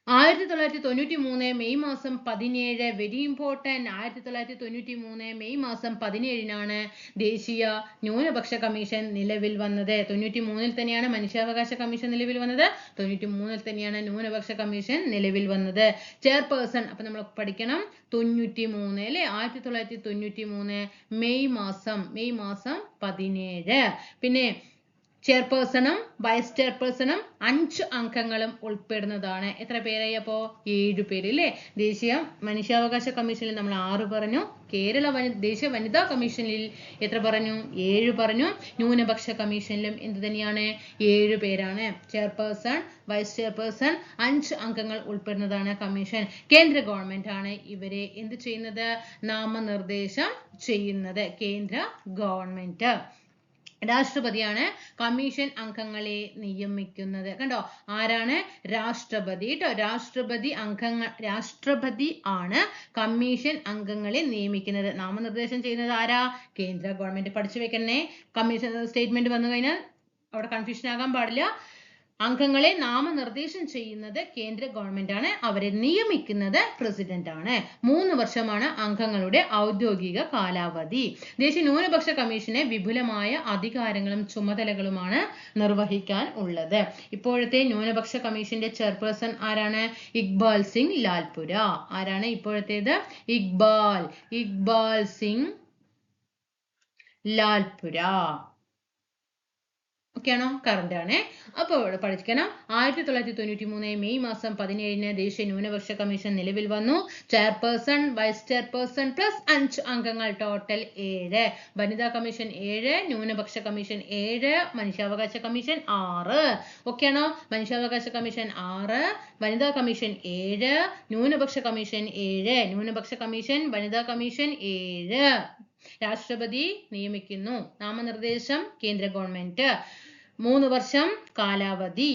1993 മെയ് മാസം 17, വെരി ഇമ്പോർട്ടന്റ്, 1993 മെയ് മാസം 17 ദേശീയ ന്യൂനപക്ഷ കമ്മീഷൻ നിലവിൽ വന്നത്. 93 തന്നെയാണ് മനുഷ്യാവകാശ കമ്മീഷൻ നിലവിൽ വന്നത്. 93 തന്നെയാണ് ന്യൂനപക്ഷ കമ്മീഷൻ നിലവിൽ വന്നത്. ചെയർപേഴ്സൺ അപ്പൊ നമ്മൾ പഠിക്കണം 93 അല്ലെ, 1993 മെയ് മാസം 17. പിന്നെ ചെയർപേഴ്സണും വൈസ് ചെയർപേഴ്സണും 5 അംഗങ്ങളും ഉൾപ്പെടുന്നതാണ്. എത്ര പേരായി അപ്പോ? 7 പേര് അല്ലേ. ദേശീയ മനുഷ്യാവകാശ കമ്മീഷനിൽ നമ്മൾ 6 പറഞ്ഞു. ദേശീയ വനിതാ കമ്മീഷനിൽ എത്ര പറഞ്ഞു? 7 പറഞ്ഞു. ന്യൂനപക്ഷ കമ്മീഷനിലും എന്ത് തന്നെയാണ്? 7 പേരാണ്. ചെയർപേഴ്സൺ, വൈസ് ചെയർപേഴ്സൺ, 5 അംഗങ്ങൾ ഉൾപ്പെടുന്നതാണ് കമ്മീഷൻ. കേന്ദ്ര ഗവൺമെന്റ് ആണ് ഇവരെ എന്ത് ചെയ്യുന്നത്? നാമനിർദ്ദേശം ചെയ്യുന്നത്. കേന്ദ്ര ഗവൺമെന്റ്. രാഷ്ട്രപതിയാണ് കമ്മീഷൻ അംഗങ്ങളെ നിയമിക്കുന്നത്. കണ്ടോ, ആരാണ്? രാഷ്ട്രപതി കേട്ടോ. രാഷ്ട്രപതി ആണ് കമ്മീഷൻ അംഗങ്ങളെ നിയമിക്കുന്നത്. നാമനിർദ്ദേശം ചെയ്യുന്നത് ആരാ? കേന്ദ്ര ഗവൺമെന്റ്. പഠിച്ചു വെക്കണേ. കമ്മീഷൻ സ്റ്റേറ്റ്മെന്റ് വന്നു കഴിഞ്ഞാൽ അവിടെ കൺഫ്യൂഷൻ ആകാൻ പാടില്ല. അംഗങ്ങളെ നാമനിർദ്ദേശം ചെയ്യുന്നത് കേന്ദ്ര ഗവൺമെന്റ് ആണ്. അവരെ നിയമിക്കുന്നത് പ്രസിഡന്റ് ആണ്. 3 വർഷമാണ് അംഗങ്ങളുടെ ഔദ്യോഗിക കാലാവധി. ദേശീയ ന്യൂനപക്ഷ കമ്മീഷന് വിപുലമായ അധികാരങ്ങളും ചുമതലകളുമാണ് നിർവഹിക്കാൻ ഉള്ളത്. ഇപ്പോഴത്തെ ന്യൂനപക്ഷ കമ്മീഷന്റെ ചെയർപേഴ്സൺ ആരാണ്? ഇക്ബാൽ സിംഗ് ലാൽപുര. ആരാണ് ഇപ്പോഴത്തേത്? ഇക്ബാൽ സിംഗ് ലാൽപുര. ഓക്കെ ആണോ? കറന്റ് ആണ്. അപ്പോൾ ഇവിടെ പഠിക്കണം. 1993 മെയ് മാസം 17 ദേശീയ ന്യൂനപക്ഷ കമ്മീഷൻ നിലവിൽ വന്നു. ചെയർപേഴ്സൺ, വൈസ് ചെയർപേഴ്സൺ പ്ലസ് 5 അംഗങ്ങൾ, ടോട്ടൽ 7. വനിതാ കമ്മീഷൻ 7, ന്യൂനപക്ഷ കമ്മീഷൻ 7, മനുഷ്യാവകാശ കമ്മീഷൻ 6. ഓക്കെ ആണോ? മനുഷ്യാവകാശ കമ്മീഷൻ 6, വനിതാ കമ്മീഷൻ 7, ന്യൂനപക്ഷ കമ്മീഷൻ 7, ന്യൂനപക്ഷ കമ്മീഷൻ, വനിതാ കമ്മീഷൻ 7. രാഷ്ട്രപതി നിയമിക്കുന്നു. നാമനിർദ്ദേശം കേന്ദ്ര ഗവൺമെന്റ്. 3 വർഷം കാലാവധി.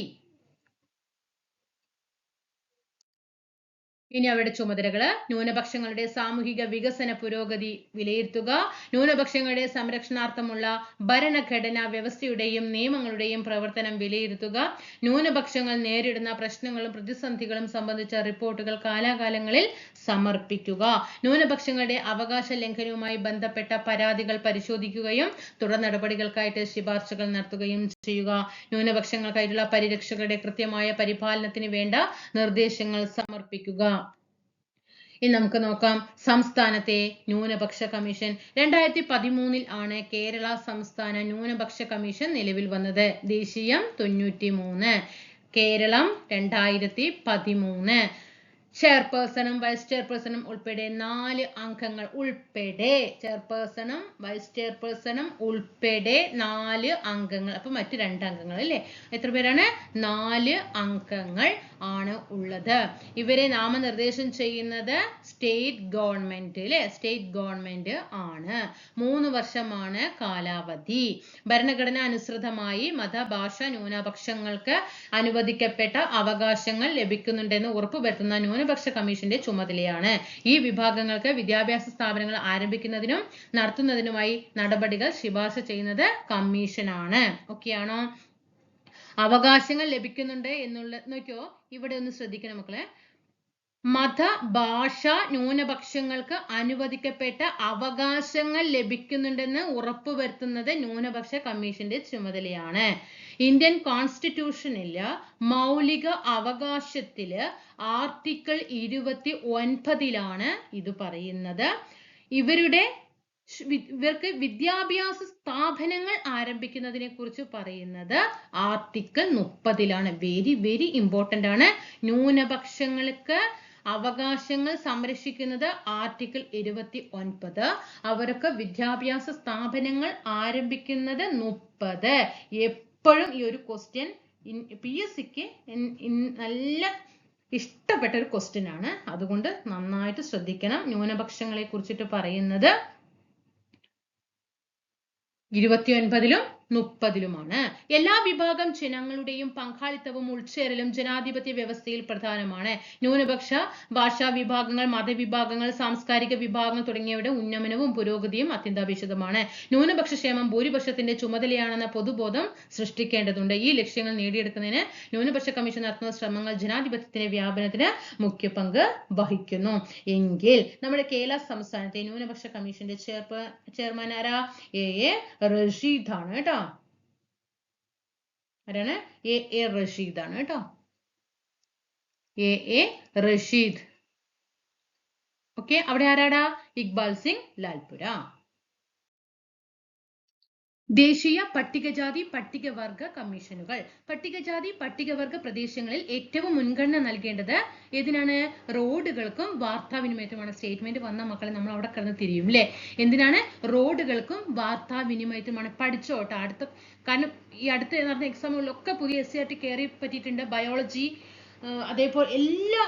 ഇനി അവരുടെ ചുമതലകള്: ന്യൂനപക്ഷങ്ങളുടെ സാമൂഹിക വികസന പുരോഗതി വിലയിരുത്തുക, ന്യൂനപക്ഷങ്ങളുടെ സംരക്ഷണാർത്ഥമുള്ള ഭരണഘടനാ വ്യവസ്ഥയുടെയും നിയമങ്ങളുടെയും പ്രവർത്തനം വിലയിരുത്തുക, ന്യൂനപക്ഷങ്ങൾ നേരിടുന്ന പ്രശ്നങ്ങളും പ്രതിസന്ധികളും സംബന്ധിച്ച റിപ്പോർട്ടുകൾ കാലാകാലങ്ങളിൽ സമർപ്പിക്കുക, ന്യൂനപക്ഷങ്ങളുടെ അവകാശ ലംഘനവുമായി ബന്ധപ്പെട്ട പരാതികൾ പരിശോധിക്കുകയും തുടർ നടപടികൾക്കായിട്ട് ശുപാർശകൾ നടത്തുകയും ചെയ്യുക, ന്യൂനപക്ഷങ്ങൾക്കായിട്ടുള്ള പരിരക്ഷകരുടെ കൃത്യമായ പരിപാലനത്തിന് വേണ്ട നിർദ്ദേശങ്ങൾ സമർപ്പിക്കുക. ഇനി നമുക്ക് നോക്കാം സംസ്ഥാനത്തെ ന്യൂനപക്ഷ കമ്മീഷൻ. 2013 ആണ് കേരള സംസ്ഥാന ന്യൂനപക്ഷ കമ്മീഷൻ നിലവിൽ വന്നത്. ദേശീയം 93, കേരളം 2013. ചെയർപേഴ്സണും വൈസ് ചെയർപേഴ്സണും ഉൾപ്പെടെ 4 അംഗങ്ങൾ ഉൾപ്പെടെ, ചെയർപേഴ്സണും വൈസ് ചെയർപേഴ്സണും ഉൾപ്പെടെ 4 അംഗങ്ങൾ. അപ്പൊ മറ്റു 2 അംഗങ്ങൾ അല്ലേ? എത്ര പേരാണ്? 4 അംഗങ്ങൾ ആണ് ഉള്ളത്. ഇവരെ നാമനിർദ്ദേശം ചെയ്യുന്നത് സ്റ്റേറ്റ് ഗവൺമെന്റ് അല്ലെ? സ്റ്റേറ്റ് ഗവൺമെന്റ് ആണ്. 3 വർഷമാണ് കാലാവധി. ഭരണഘടന അനുസൃതമായി മതഭാഷ ന്യൂനപക്ഷങ്ങൾക്ക് അനുവദിക്കപ്പെട്ട അവകാശങ്ങൾ ലഭിക്കുന്നുണ്ടെന്ന് ഉറപ്പുവരുത്തുന്ന ന്യൂനപക്ഷ കമ്മീഷന്റെ ചുമതലയാണ്. ഈ വിഭാഗങ്ങൾക്ക് വിദ്യാഭ്യാസ സ്ഥാപനങ്ങൾ ആരംഭിക്കുന്നതിനും നടത്തുന്നതിനുമായി നടപടികൾ ശുപാർശ ചെയ്യുന്നത് കമ്മീഷനാണ്. ഓക്കെ ആണോ? അവകാശങ്ങൾ ലഭിക്കുന്നുണ്ട് എന്നുള്ള നോക്കിയോ, ഇവിടെ ഒന്ന് ശ്രദ്ധിക്കണം മക്കളെ. മതഭാഷ ന്യൂനപക്ഷങ്ങൾക്ക് അനുവദിക്കപ്പെട്ട അവകാശങ്ങൾ ലഭിക്കുന്നുണ്ടെന്ന് ഉറപ്പുവരുത്തുന്നത് ന്യൂനപക്ഷ കമ്മീഷന്റെ ചുമതലയാണ്. ഇന്ത്യൻ കോൺസ്റ്റിറ്റ്യൂഷനില് മൗലിക അവകാശത്തില് ആർട്ടിക്കിൾ 29 ഇത് പറയുന്നത്. ഇവർക്ക് വിദ്യാഭ്യാസ സ്ഥാപനങ്ങൾ ആരംഭിക്കുന്നതിനെ കുറിച്ച് പറയുന്നത് ആർട്ടിക്കിൾ 30 വെരി വെരി ഇമ്പോർട്ടന്റ് ആണ്. ന്യൂനപക്ഷങ്ങൾക്ക് അവകാശങ്ങൾ സംരക്ഷിക്കുന്നത് ആർട്ടിക്കിൾ 29. അവർക്ക് വിദ്യാഭ്യാസ സ്ഥാപനങ്ങൾ ആരംഭിക്കുന്നത് 30. എപ്പോഴും ഈ ഒരു ക്വസ്റ്റ്യൻ PSCക്ക് നല്ല ഇഷ്ടപ്പെട്ട ഒരു ക്വസ്റ്റ്യൻ ആണ്. അതുകൊണ്ട് നന്നായിട്ട് ശ്രദ്ധിക്കണം. ന്യൂനപക്ഷങ്ങളെ കുറിച്ചിട്ട് പറയുന്നത് 29 30 എല്ലാ വിഭാഗം ജനങ്ങളുടെയും പങ്കാളിത്തവും ഉൾച്ചേരലും ജനാധിപത്യ വ്യവസ്ഥയിൽ പ്രധാനമാണ്. ന്യൂനപക്ഷ ഭാഷാ വിഭാഗങ്ങൾ, മതവിഭാഗങ്ങൾ, സാംസ്കാരിക വിഭാഗങ്ങൾ തുടങ്ങിയവയുടെ ഉന്നമനവും പുരോഗതിയും അത്യന്താപേക്ഷിതമാണ്. ന്യൂനപക്ഷ ക്ഷേമം ഭൂരിപക്ഷത്തിന്റെ ചുമതലയാണെന്ന പൊതുബോധം സൃഷ്ടിക്കേണ്ടതുണ്ട്. ഈ ലക്ഷ്യങ്ങൾ നേടിയെടുക്കുന്നതിന് ന്യൂനപക്ഷ കമ്മീഷൻ നടത്തുന്ന ശ്രമങ്ങൾ ജനാധിപത്യത്തിന്റെ വ്യാപനത്തിന് മുഖ്യ പങ്ക് വഹിക്കുന്നു. എങ്കിൽ നമ്മുടെ കേരള സംസ്ഥാനത്തെ ന്യൂനപക്ഷ കമ്മീഷന്റെ ചെയർമാൻ ആരാ? A റഷീദ് ആണ് കേട്ടോ. ആരാണ്? A റഷീദ് ആണ് കേട്ടോ. A റഷീദ്. ഓക്കെ, അവിടെ ആരാടാ? ഇക്ബാൽ സിംഗ് ലാൽപുര. ദേശീയ പട്ടികജാതി പട്ടികവർഗ കമ്മീഷനുകൾ. പട്ടികജാതി പട്ടികവർഗ പ്രദേശങ്ങളിൽ ഏറ്റവും മുൻഗണന നൽകേണ്ടത് ഏതിനാണ്? റോഡുകൾക്കും വാർത്താവിനിമയത്തിനുമാണ്. സ്റ്റേറ്റ്മെന്റ് വന്ന മക്കളെ നമ്മൾ അവിടെ കിടന്ന് തിരിയും അല്ലേ? എന്തിനാണ്? റോഡുകൾക്കും വാർത്താവിനിമയത്തിനുമാണ്. പഠിച്ചോട്ടെ. കാരണം ഈ അടുത്ത് നടന്ന എക്സാമുകളിലൊക്കെ പുതിയ SCERT കയറി പറ്റിയിട്ടുണ്ട്. ബയോളജി അതേപോലെ എല്ലാ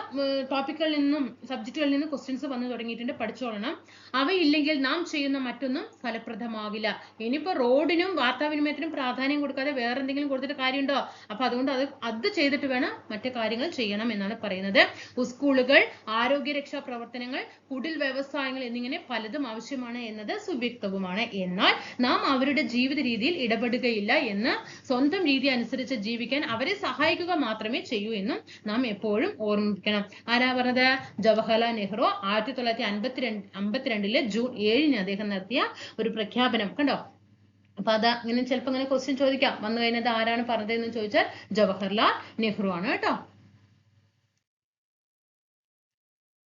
ടോപ്പിക്കുകളിൽ നിന്നും സബ്ജക്റ്റുകളിൽ നിന്നും ക്വസ്റ്റ്യൻസ് വന്നു തുടങ്ങിയിട്ടുണ്ട്, പഠിച്ചോളണം. അവയില്ലെങ്കിൽ നാം ചെയ്യുന്ന മറ്റൊന്നും ഫലപ്രദമാകില്ല. ഇനിയിപ്പോ റോഡിനും വാർത്താവിനിമയത്തിനും പ്രാധാന്യം കൊടുക്കാതെ വേറെ എന്തെങ്കിലും കൊടുത്തിട്ട് കാര്യമുണ്ടോ? അപ്പൊ അതുകൊണ്ട് അത് ചെയ്തിട്ട് വേണം മറ്റു കാര്യങ്ങൾ ചെയ്യണം എന്നാണ് പറയുന്നത്. സ്കൂളുകൾ, ആരോഗ്യരക്ഷാ പ്രവർത്തനങ്ങൾ, കുടിൽ വ്യവസായങ്ങൾ എന്നിങ്ങനെ പലതും ആവശ്യമാണ് എന്നത് സുവ്യക്തവുമാണ്. എന്നാൽ നാം അവരുടെ ജീവിത രീതിയിൽ ഇടപെടുകയില്ല എന്ന്, സ്വന്തം രീതി അനുസരിച്ച് ജീവിക്കാൻ അവരെ സഹായിക്കുക മാത്രമേ ചെയ്യൂ എന്നും നാം എപ്പോഴും ഓർമ്മിക്കണം. ആരാ പറഞ്ഞത്? ജവഹർലാൽ നെഹ്റു 1952 ജൂൺ 7 അദ്ദേഹം നടത്തിയ ഒരു പ്രഖ്യാപനം. കണ്ടോ? അപ്പൊ അത് അങ്ങനെ ചിലപ്പോൾ അങ്ങനെ ക്വസ്റ്റ്യൻ ചോദിക്കാം, വന്നു കഴിഞ്ഞത് ആരാണ് പറഞ്ഞതെന്ന് ചോദിച്ചാൽ ജവഹർലാൽ നെഹ്റു ആണ് കേട്ടോ.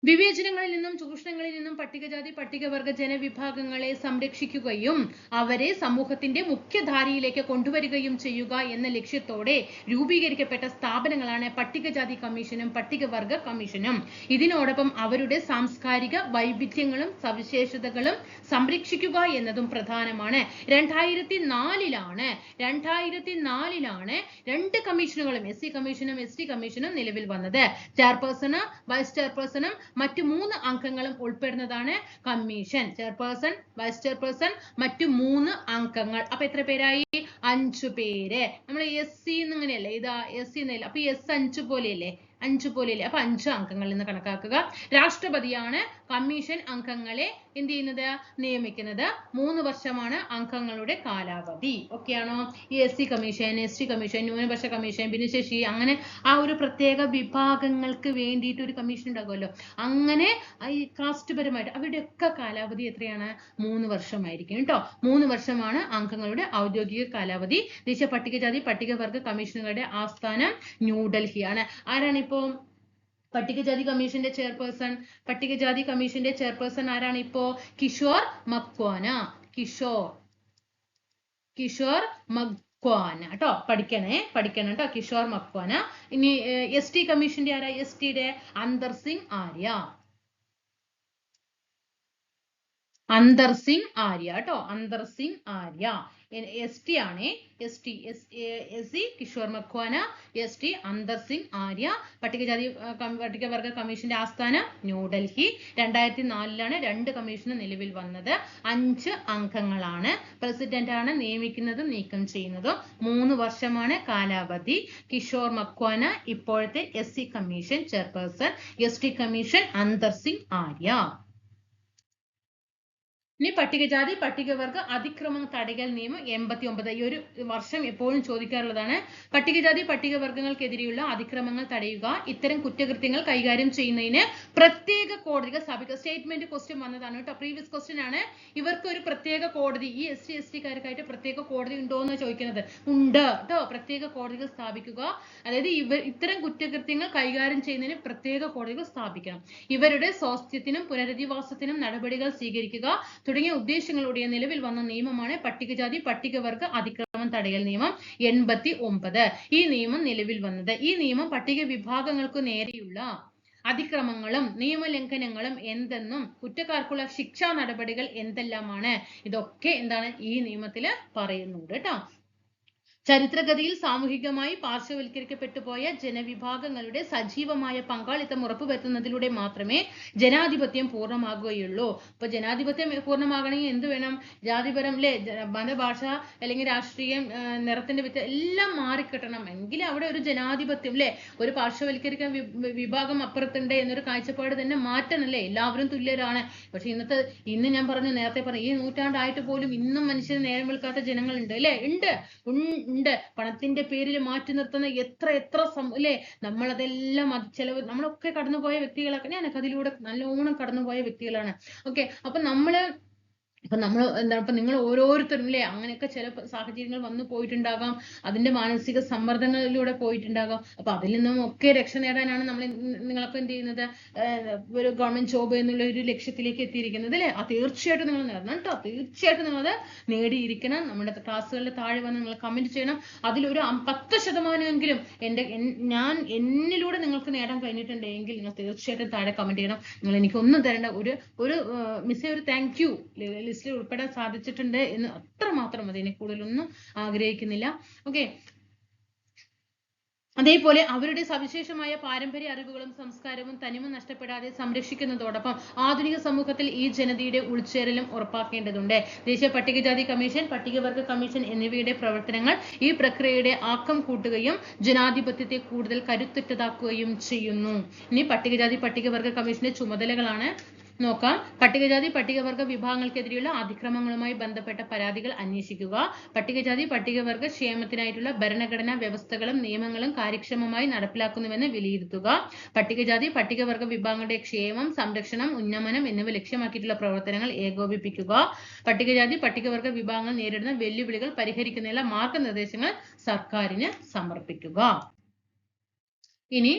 വിവേചനങ്ങളിൽ നിന്നും ചൂഷണങ്ങളിൽ നിന്നും പട്ടികജാതി പട്ടികവർഗ ജനവിഭാഗങ്ങളെ സംരക്ഷിക്കുകയും അവരെ സമൂഹത്തിന്റെ മുഖ്യധാരയിലേക്ക് കൊണ്ടുവരികയും ചെയ്യുക എന്ന ലക്ഷ്യത്തോടെ രൂപീകരിക്കപ്പെട്ട സ്ഥാപനങ്ങളാണ് പട്ടികജാതി കമ്മീഷനും പട്ടികവർഗ കമ്മീഷനും. ഇതിനോടൊപ്പം അവരുടെ സാംസ്കാരിക വൈവിധ്യങ്ങളും സവിശേഷതകളും സംരക്ഷിക്കുക എന്നതും പ്രധാനമാണ്. 2004 രണ്ട് കമ്മീഷനുകളും, SC കമ്മീഷനും ST കമ്മീഷനും നിലവിൽ വന്നത്. ചെയർപേഴ്സണും വൈസ് ചെയർപേഴ്സണും മറ്റു 3 അംഗങ്ങളും ഉൾപ്പെടുന്നതാണ് കമ്മീഷൻ. ചെയർപേഴ്സൺ, വൈസ് ചെയർപേഴ്സൺ, മറ്റു 3 അംഗങ്ങൾ. അപ്പൊ എത്ര പേരായി? 5 പേര്. നമ്മൾ SC എന്നിങ്ങനെയല്ലേ, ഇതാ SC എന്നല്ല, അപ്പൊ S 5 പോലെയല്ലേ, 5 പോലെയല്ലേ, അപ്പൊ 5 അംഗങ്ങൾ എന്ന് കണക്കാക്കുക. രാഷ്ട്രപതിയാണ് കമ്മീഷൻ അംഗങ്ങളെ എന്ത് ചെയ്യുന്നത്? നിയമിക്കുന്നത്. 3 വർഷമാണ് അംഗങ്ങളുടെ കാലാവധി. ഓക്കെ ആണോ? ഈ SC കമ്മീഷൻ, ST കമ്മീഷൻ, ന്യൂനപക്ഷ കമ്മീഷൻ, ഭിന്നശേഷി, അങ്ങനെ ആ ഒരു പ്രത്യേക വിഭാഗങ്ങൾക്ക് വേണ്ടിയിട്ട് ഒരു കമ്മീഷൻ ഉണ്ടാകുമല്ലോ, അങ്ങനെ ഈ കാസ്റ്റ് പരമായിട്ട് അവരുടെയൊക്കെ കാലാവധി എത്രയാണ്? 3 വർഷമായിരിക്കും കേട്ടോ. 3 വർഷമാണ് അംഗങ്ങളുടെ ഔദ്യോഗിക കാലാവധി. ദേശീയ പട്ടികജാതി പട്ടികവർഗ കമ്മീഷനുകളുടെ ആസ്ഥാനം ന്യൂഡൽഹിയാണ്. ആരാണ് ഇപ്പോ പട്ടികജാതി കമ്മീഷന്റെ ചെയർപേഴ്സൺ? പട്ടികജാതി കമ്മീഷന്റെ ചെയർപേഴ്സൺ ആരാണ് ഇപ്പോ? കിഷോർ മക്വാന. കിഷോർ മക്വാന കേട്ടോ. പഠിക്കണം കേട്ടോ, കിഷോർ മക്വാന. ഇനി ST കമ്മീഷന്റെ ആരാ? STയുടെ അന്തർ സിംഗ് ആര്യ. കേട്ടോ, അന്തർ സിംഗ് ആര്യ. ST ആണ്. SC കിഷോർ മക്വാന, ST അന്തർ സിംഗ് ആര്യ. പട്ടികജാതി പട്ടികവർഗ കമ്മീഷന്റെ ആസ്ഥാനം ന്യൂഡൽഹി. 2004 2 കമ്മീഷന് നിലവിൽ വന്നത്. 5 അംഗങ്ങളാണ്. പ്രസിഡന്റ് ആണ് നിയമിക്കുന്നതും നീക്കം ചെയ്യുന്നതും. 3 വർഷമാണ് കാലാവധി. കിഷോർ മക്വാന ഇപ്പോഴത്തെ SC commission chairperson, ST commission അന്തർ സിംഗ് ആര്യ. ഇനി പട്ടികജാതി പട്ടികവർഗ അതിക്രമം തടയൽ നിയമം 89. ഈ ഒരു വർഷം എപ്പോഴും ചോദിക്കാറുള്ളതാണ്. പട്ടികജാതി പട്ടികവർഗങ്ങൾക്കെതിരെയുള്ള അതിക്രമങ്ങൾ തടയുക, ഇത്തരം കുറ്റകൃത്യങ്ങൾ കൈകാര്യം ചെയ്യുന്നതിന് പ്രത്യേക കോടതികൾ സ്ഥാപിക്കുക. സ്റ്റേറ്റ്മെന്റ് ക്വസ്റ്റ്യൻ വന്നതാണ് കേട്ടോ, പ്രീവിയസ് ക്വസ്റ്റ്യൻ ആണ്. ഇവർക്ക് ഒരു പ്രത്യേക കോടതി, ഈ SC ST കാർക്കായിട്ട് പ്രത്യേക കോടതി ഉണ്ടോ എന്ന് ചോദിക്കുന്നത്. ഉണ്ട് കേട്ടോ, പ്രത്യേക കോടതികൾ സ്ഥാപിക്കുക. അതായത് ഇത്തരം കുറ്റകൃത്യങ്ങൾ കൈകാര്യം ചെയ്യുന്നതിന് പ്രത്യേക കോടതികൾ സ്ഥാപിക്കണം. ഇവരുടെ സ്വാസ്ഥ്യത്തിനും പുനരധിവാസത്തിനും നടപടികൾ സ്വീകരിക്കുക തുടങ്ങിയ ഉദ്ദേശങ്ങളോടെ നിലവിൽ വന്ന നിയമമാണ് പട്ടികജാതി പട്ടികവർഗ അതിക്രമം തടയൽ നിയമം 89. ഈ നിയമം നിലവിൽ വന്നത്. ഈ നിയമം പട്ടിക വിഭാഗങ്ങൾക്ക് നേരെയുള്ള അതിക്രമങ്ങളും നിയമലംഘനങ്ങളും എന്തെന്നും കുറ്റക്കാർക്കുള്ള ശിക്ഷാ നടപടികൾ എന്തെല്ലാമാണ്, ഇതൊക്കെ എന്താണ് ഈ നിയമത്തിൽ പറയുന്നുണ്ട് കേട്ടോ. ചരിത്രഗതിയിൽ സാമൂഹികമായി പാർശ്വവൽക്കരിക്കപ്പെട്ടു പോയ ജനവിഭാഗങ്ങളുടെ സജീവമായ പങ്കാളിത്തം ഉറപ്പുവരുത്തുന്നതിലൂടെ മാത്രമേ ജനാധിപത്യം പൂർണ്ണമാകുകയുള്ളൂ. ഇപ്പൊ ജനാധിപത്യം പൂർണ്ണമാകണമെങ്കിൽ എന്ത് വേണം? ജാതിപരം അല്ലെ, മതഭാഷ അല്ലെങ്കിൽ രാഷ്ട്രീയം, നിറത്തിന്റെ വ്യത്യാസം എല്ലാം മാറിക്കിട്ടണം എങ്കിൽ അവിടെ ഒരു ജനാധിപത്യം അല്ലെ, ഒരു പാർശ്വവൽക്കരിക്കാൻ വിഭാഗം അപ്പുറത്തുണ്ട് എന്നൊരു കാഴ്ചപ്പാട് തന്നെ മാറ്റണല്ലേ. എല്ലാവരും തുല്യരാണ്. പക്ഷെ ഇന്ന് ഞാൻ നേരത്തെ പറഞ്ഞു, ഈ നൂറ്റാണ്ടായിട്ട് പോലും ഇന്നും മനുഷ്യന് നേരം വെളുക്കാത്ത ജനങ്ങളുണ്ട് അല്ലെ. ഉണ്ട്. പണത്തിന്റെ പേരിൽ മാറ്റി നിർത്തുന്ന എത്ര അല്ലേ, നമ്മളതെല്ലാം നമ്മളൊക്കെ കടന്നുപോയ വ്യക്തികളൊക്കെ, ഞാനൊക്കെ അതിലൂടെ നല്ലോണം കടന്നുപോയ വ്യക്തികളാണ്. ഓക്കെ, അപ്പൊ നമ്മൾ എന്താണ്, ഇപ്പൊ നിങ്ങൾ ഓരോരുത്തരും അല്ലേ അങ്ങനെയൊക്കെ ചില സാഹചര്യങ്ങൾ വന്നു പോയിട്ടുണ്ടാകാം, അതിന്റെ മാനസിക സമ്മർദ്ദങ്ങളിലൂടെ പോയിട്ടുണ്ടാകാം. അപ്പൊ അതിൽ നിന്നും ഒക്കെ രക്ഷ നേടാനാണ് നിങ്ങളൊക്കെ എന്ത് ചെയ്യുന്നത്, ഒരു ഗവൺമെന്റ് ജോബ് എന്നുള്ള ഒരു ലക്ഷ്യത്തിലേക്ക് എത്തിയിരിക്കുന്നത് അല്ലേ. തീർച്ചയായിട്ടും നിങ്ങൾ നേടണം കേട്ടോ, തീർച്ചയായിട്ടും നിങ്ങളത് നേടിയിരിക്കണം. നമ്മുടെ ക്ലാസ്സുകളുടെ താഴെ വന്ന് നിങ്ങൾ കമന്റ് ചെയ്യണം. അതിലൊരു 10% എന്നിലൂടെ നിങ്ങൾക്ക് നേടാൻ കഴിഞ്ഞിട്ടുണ്ടെങ്കിൽ നിങ്ങൾ തീർച്ചയായിട്ടും താഴെ കമന്റ് ചെയ്യണം. നിങ്ങൾ എനിക്കൊന്നും തരേണ്ട, ഒരു മിസ്സേ ഒരു താങ്ക് യു ലിസ്റ്റിൽ ഉൾപ്പെടാൻ സാധിച്ചിട്ടുണ്ട് എന്ന് അത്രമാത്രം മതി, കൂടുതലൊന്നും ആഗ്രഹിക്കുന്നില്ല. ഓക്കെ, അതേപോലെ അവരുടെ സവിശേഷമായ പാരമ്പര്യ അറിവുകളും സംസ്കാരവും തനിമ നഷ്ടപ്പെടാതെ സംരക്ഷിക്കുന്നതോടൊപ്പം ആധുനിക സമൂഹത്തിൽ ഈ ജനതയുടെ ഉൾച്ചേരലും ഉറപ്പാക്കേണ്ടതുണ്ട്. ദേശീയ പട്ടികജാതി കമ്മീഷൻ, പട്ടികവർഗ കമ്മീഷൻ എന്നിവയുടെ പ്രവർത്തനങ്ങൾ ഈ പ്രക്രിയയുടെ ആക്കം കൂട്ടുകയും ജനാധിപത്യത്തെ കൂടുതൽ കരുത്തുറ്റതാക്കുകയും ചെയ്യുന്നു. ഇനി പട്ടികജാതി പട്ടികവർഗ കമ്മീഷന്റെ ചുമതലകളാണ് നോക്കാം. പട്ടികജാതി പട്ടികവർഗ വിഭാഗങ്ങൾക്കെതിരെയുള്ള അതിക്രമങ്ങളുമായി ബന്ധപ്പെട്ട പരാതികൾ അന്വേഷിക്കുക. പട്ടികജാതി പട്ടികവർഗ ക്ഷേമത്തിനായിട്ടുള്ള ഭരണഘടനാ വ്യവസ്ഥകളും നിയമങ്ങളും കാര്യക്ഷമമായി നടപ്പിലാക്കുന്നുവെന്ന് വിലയിരുത്തുക. പട്ടികജാതി പട്ടികവർഗ വിഭാഗങ്ങളുടെ ക്ഷേമം, സംരക്ഷണം, ഉന്നമനം എന്നിവ ലക്ഷ്യമാക്കിയിട്ടുള്ള പ്രവർത്തനങ്ങൾ ഏകോപിപ്പിക്കുക. പട്ടികജാതി പട്ടികവർഗ വിഭാഗങ്ങൾ നേരിടുന്ന വെല്ലുവിളികൾ പരിഹരിക്കുന്നതിനുള്ള മാർഗനിർദ്ദേശങ്ങൾ സർക്കാരിന് സമർപ്പിക്കുക. ഇനി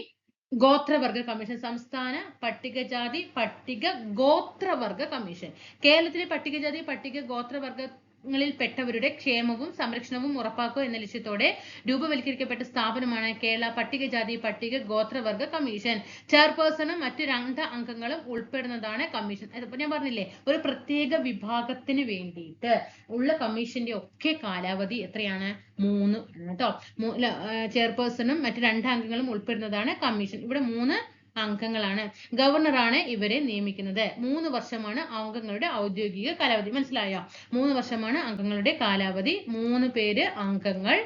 ഗോത്രവർഗ കമ്മീഷൻ, സംസ്ഥാന പട്ടികജാതി പട്ടിക ഗോത്രവർഗ കമ്മീഷൻ. കേരളത്തിലെ പട്ടികജാതി പട്ടിക ഗോത്രവർഗങ്ങളിൽപ്പെട്ടവരുടെ ക്ഷേമവും സംരക്ഷണവും ഉറപ്പാക്കുക എന്ന ലക്ഷ്യത്തോടെ രൂപവൽക്കരിക്കപ്പെട്ട സ്ഥാപനമാണ് കേരള പട്ടികജാതി പട്ടിക ഗോത്രവർഗ കമ്മീഷൻ. ചെയർപേഴ്സണും മറ്റ് 2 അംഗങ്ങളും ഉൾപ്പെടുന്നതാണ് കമ്മീഷൻ. അതിപ്പോ ഞാൻ പറഞ്ഞില്ലേ, ഒരു പ്രത്യേക വിഭാഗത്തിന് വേണ്ടിയിട്ട് ഉള്ള കമ്മീഷന്റെ ഒക്കെ കാലാവധി എത്രയാണ്? 3 കേട്ടോ. ചെയർപേഴ്സണും മറ്റ് 2 അംഗങ്ങളും ഉൾപ്പെടുന്നതാണ് കമ്മീഷൻ. ഇവിടെ 3 അംഗങ്ങളാണ്. ഗവർണറാണ് ഇവരെ നിയമിക്കുന്നത്. 3 വർഷമാണ് അംഗങ്ങളുടെ ഔദ്യോഗിക കാലാവധി. മനസ്സിലായോ? 3 വർഷമാണ് അംഗങ്ങളുടെ കാലാവധി. 3 പേര് അംഗങ്ങൾ,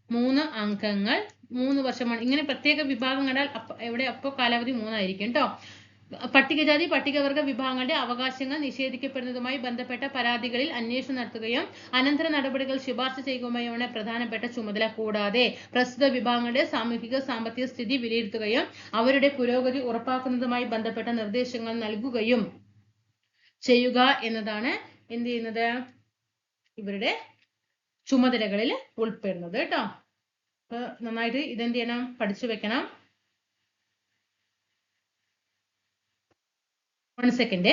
3 അംഗങ്ങൾ, 3 വർഷമാണ്. ഇങ്ങനെ പ്രത്യേക വിഭാഗം കണ്ടാൽ എവിടെ അപ്പോൾ കാലാവധി 3 ആയിരിക്കും കേട്ടോ. പട്ടികജാതി പട്ടികവർഗ വിഭാഗങ്ങളുടെ അവകാശങ്ങൾ നിഷേധിക്കപ്പെടുന്നതുമായി ബന്ധപ്പെട്ട പരാതികളിൽ അന്വേഷണം നടത്തുകയും അനന്തര നടപടികൾ ശുപാർശ ചെയ്യുകയുമാണ് പ്രധാനപ്പെട്ട ചുമതല. കൂടാതെ പ്രസ്തുത വിഭാഗങ്ങളുടെ സാമൂഹിക സാമ്പത്തിക സ്ഥിതി വിലയിരുത്തുകയും അവരുടെ പുരോഗതി ഉറപ്പാക്കുന്നതുമായി ബന്ധപ്പെട്ട നിർദ്ദേശങ്ങൾ നൽകുകയും ചെയ്യുക എന്നതാണ് എന്ത് ചെയ്യുന്നത്? ഇവരുടെ ചുമതലകളിൽ ഉൾപ്പെടുന്നത് കേട്ടോ. അപ്പൊ നന്നായിട്ട് ഇതെന്ത് ചെയ്യണം? പഠിച്ചു വെക്കണം. 1 second.